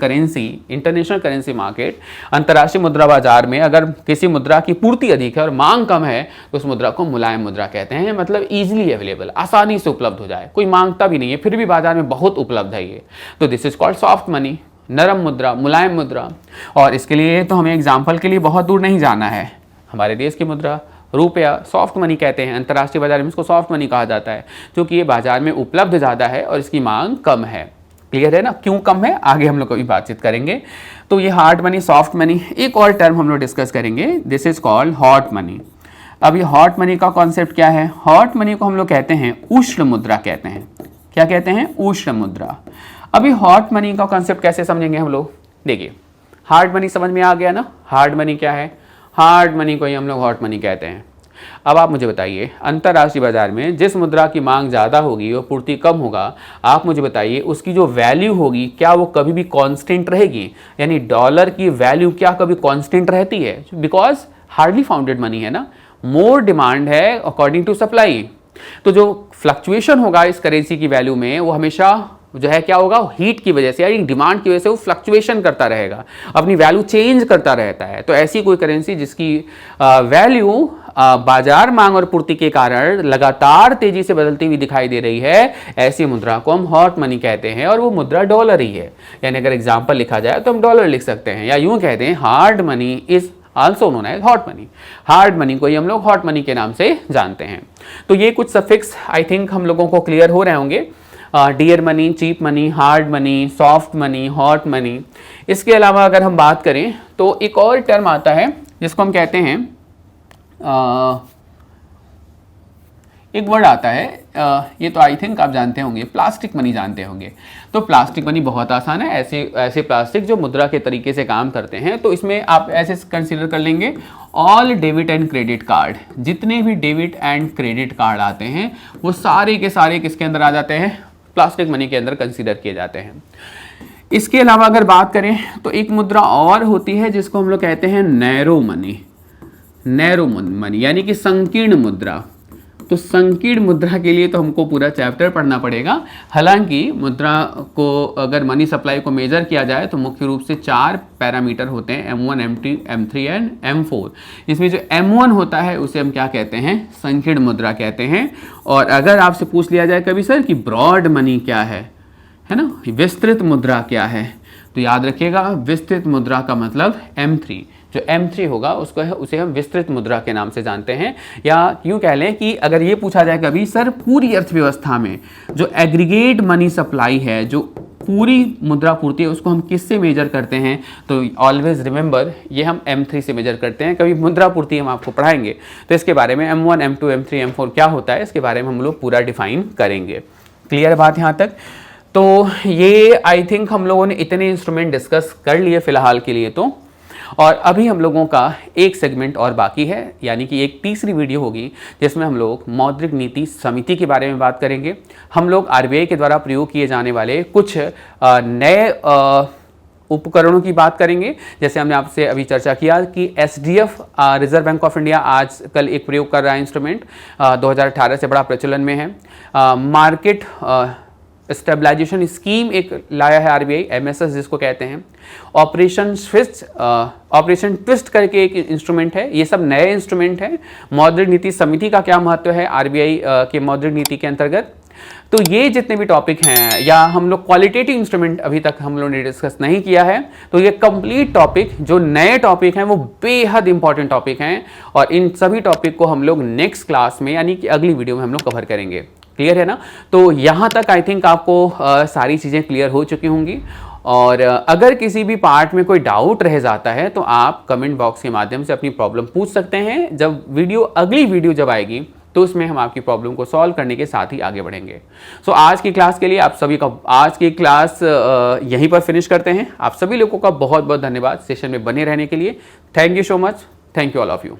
currency market. अंतर्राष्ट्रीय मुद्रा बाजार में अगर किसी मुद्रा की पूर्ति अधिक है और मांग कम है तो उस मुद्रा को मुलायम मुद्रा कहते हैं। मतलब इजीली अवेलेबल, आसानी से उपलब्ध हो जाए, कोई मांगता भी नहीं है फिर भी बाजार में बहुत उपलब्ध है ये, तो this is called soft money, नरम मुद्रा, मुलायम मुद्रा। और इसके लिए तो हमें एग्जाम्पल के लिए बहुत दूर नहीं जाना है, हमारे देश की मुद्रा रुपया सॉफ्ट मनी कहते हैं। अंतर्राष्ट्रीय बाजार में इसको सॉफ्ट मनी कहा जाता है क्योंकि ये बाजार में उपलब्ध ज़्यादा है और इसकी मांग कम है। क्लियर है ना? क्यों कम है आगे हम लोग कभी बातचीत करेंगे। तो ये हार्ड मनी, सॉफ्ट मनी। एक और टर्म हम लोग डिस्कस करेंगे, this is called hot money. अब ये हॉट मनी का कॉन्सेप्ट क्या है? हॉट मनी को हम लोग कहते हैं उष्ण मुद्रा कहते हैं। क्या कहते हैं? उष्ण मुद्रा। अभी हॉट मनी का कॉन्सेप्ट कैसे समझेंगे हम लोग? देखिए, हार्ड मनी समझ में आ गया ना, हार्ड मनी क्या है? हार्ड मनी को ही हम लोग हॉट मनी कहते हैं। अब आप मुझे बताइए, अंतर्राष्ट्रीय बाजार में जिस मुद्रा की मांग ज़्यादा होगी और पूर्ति कम होगा, आप मुझे बताइए उसकी जो वैल्यू होगी क्या वो कभी भी कांस्टेंट रहेगी? यानी डॉलर की वैल्यू क्या कभी कांस्टेंट रहती है? बिकॉज हार्डली फाउंडेड मनी है ना, मोर डिमांड है अकॉर्डिंग टू सप्लाई। तो जो फ्लक्चुएशन होगा इस करेंसी की वैल्यू में वो हमेशा जो है क्या होगा? हीट की वजह से यानी डिमांड की वजह से वो फ्लक्चुएशन करता रहेगा, अपनी वैल्यू चेंज करता रहता है। तो ऐसी कोई करेंसी जिसकी वैल्यू बाजार मांग और पूर्ति के कारण लगातार तेजी से बदलती हुई दिखाई दे रही है, ऐसी मुद्रा को हम हॉट मनी कहते हैं और वो मुद्रा डॉलर ही है। यानी अगर एग्जाम्पल लिखा जाए तो हम डॉलर लिख सकते हैं, या यूं कहते हैं hard money is also known as hot money. Hard money को ही हम लोग हॉट मनी के नाम से जानते हैं। तो ये कुछ सफिक्स आई थिंक हम लोगों को क्लियर हो रहे होंगे। Dear money, cheap money, hard money, soft money, hot money. इसके अलावा अगर हम बात करें तो एक और टर्म आता है जिसको हम कहते हैं एक वर्ड आता है, ये तो आई थिंक आप जानते होंगे, प्लास्टिक मनी जानते होंगे। तो प्लास्टिक मनी बहुत आसान है, ऐसे प्लास्टिक जो मुद्रा के तरीके से काम करते हैं। तो इसमें आप ऐसे कंसीडर कर लेंगे, all debit and credit card, जितने भी डेबिट एंड क्रेडिट कार्ड आते हैं वो सारे के सारे किसके अंदर आ जाते हैं, प्लास्टिक मनी के अंदर कंसीडर किए जाते हैं। इसके अलावा अगर बात करें तो एक मुद्रा और होती है जिसको हम लोग कहते हैं नैरो मनी, नैरो मनी यानी कि संकीर्ण मुद्रा। तो संकीर्ण मुद्रा के लिए तो हमको पूरा चैप्टर पढ़ना पड़ेगा। हालांकि मुद्रा को अगर मनी सप्लाई को मेजर किया जाए तो मुख्य रूप से 4 पैरामीटर होते हैं, M1, M2, M3 and M4। इसमें जो M1 होता है उसे हम क्या कहते हैं, संकीर्ण मुद्रा कहते हैं। और अगर आपसे पूछ लिया जाए कभी सर कि ब्रॉड मनी क्या है ना, विस्तृत मुद्रा क्या है, तो याद रखिएगा विस्तृत मुद्रा का मतलब M3। जो M3 होगा उसे हम विस्तृत मुद्रा के नाम से जानते हैं। या यूँ कह लें कि अगर ये पूछा जाए कभी सर पूरी अर्थव्यवस्था में जो एग्रीगेट मनी सप्लाई है, जो पूरी मुद्रा पूर्ति है, उसको हम किससे मेजर करते हैं, तो ऑलवेज रिमेंबर ये हम M3 से मेजर करते हैं। कभी मुद्रा पूर्ति हम आपको पढ़ाएंगे तो इसके बारे में M1, M2, M3, M4 क्या होता है इसके बारे में हम लोग पूरा डिफाइन करेंगे। क्लियर बात यहाँ तक? तो ये आई थिंक हम लोगों ने इतने इंस्ट्रूमेंट डिस्कस कर लिए फिलहाल के लिए तो। और अभी हम लोगों का एक सेगमेंट और बाकी है, यानी कि एक तीसरी वीडियो होगी जिसमें हम लोग मौद्रिक नीति समिति के बारे में बात करेंगे। हम लोग आरबीआई के द्वारा प्रयोग किए जाने वाले कुछ नए उपकरणों की बात करेंगे। जैसे हमने आपसे अभी चर्चा किया कि SDF reserve Bank of India आजकल एक प्रयोग कर रहा है इंस्ट्रूमेंट, 2018 से बड़ा प्रचलन में है। मार्केट स्टेबलाइजेशन स्कीम एक लाया है आरबीआई, MSS जिसको कहते हैं। ऑपरेशन ट्विस्ट करके एक इंस्ट्रूमेंट है। ये सब नए इंस्ट्रूमेंट हैं। मौद्रिक नीति समिति का क्या महत्व है आरबीआई के मौद्रिक नीति के अंतर्गत, तो ये जितने भी टॉपिक हैं, या हम लोग क्वालिटेटिव इंस्ट्रूमेंट अभी तक हम लोग ने डिस्कस नहीं किया है, तो ये कंप्लीट टॉपिक जो नए टॉपिक हैं वो बेहद इंपॉर्टेंट टॉपिक हैं। और इन सभी टॉपिक को हम लोग नेक्स्ट क्लास में यानी कि अगली वीडियो में हम लोग कवर करेंगे। क्लियर है ना? तो यहाँ तक आई थिंक आपको सारी चीज़ें क्लियर हो चुकी होंगी। और अगर किसी भी पार्ट में कोई डाउट रह जाता है तो आप कमेंट बॉक्स के माध्यम से अपनी प्रॉब्लम पूछ सकते हैं। जब अगली वीडियो जब आएगी तो उसमें हम आपकी प्रॉब्लम को सॉल्व करने के साथ ही आगे बढ़ेंगे। सो आज की क्लास के लिए आप सभी का आज की क्लास यहीं पर फिनिश करते हैं। आप सभी लोगों का बहुत बहुत धन्यवाद सेशन में बने रहने के लिए। Thank you so much. Thank you all of you.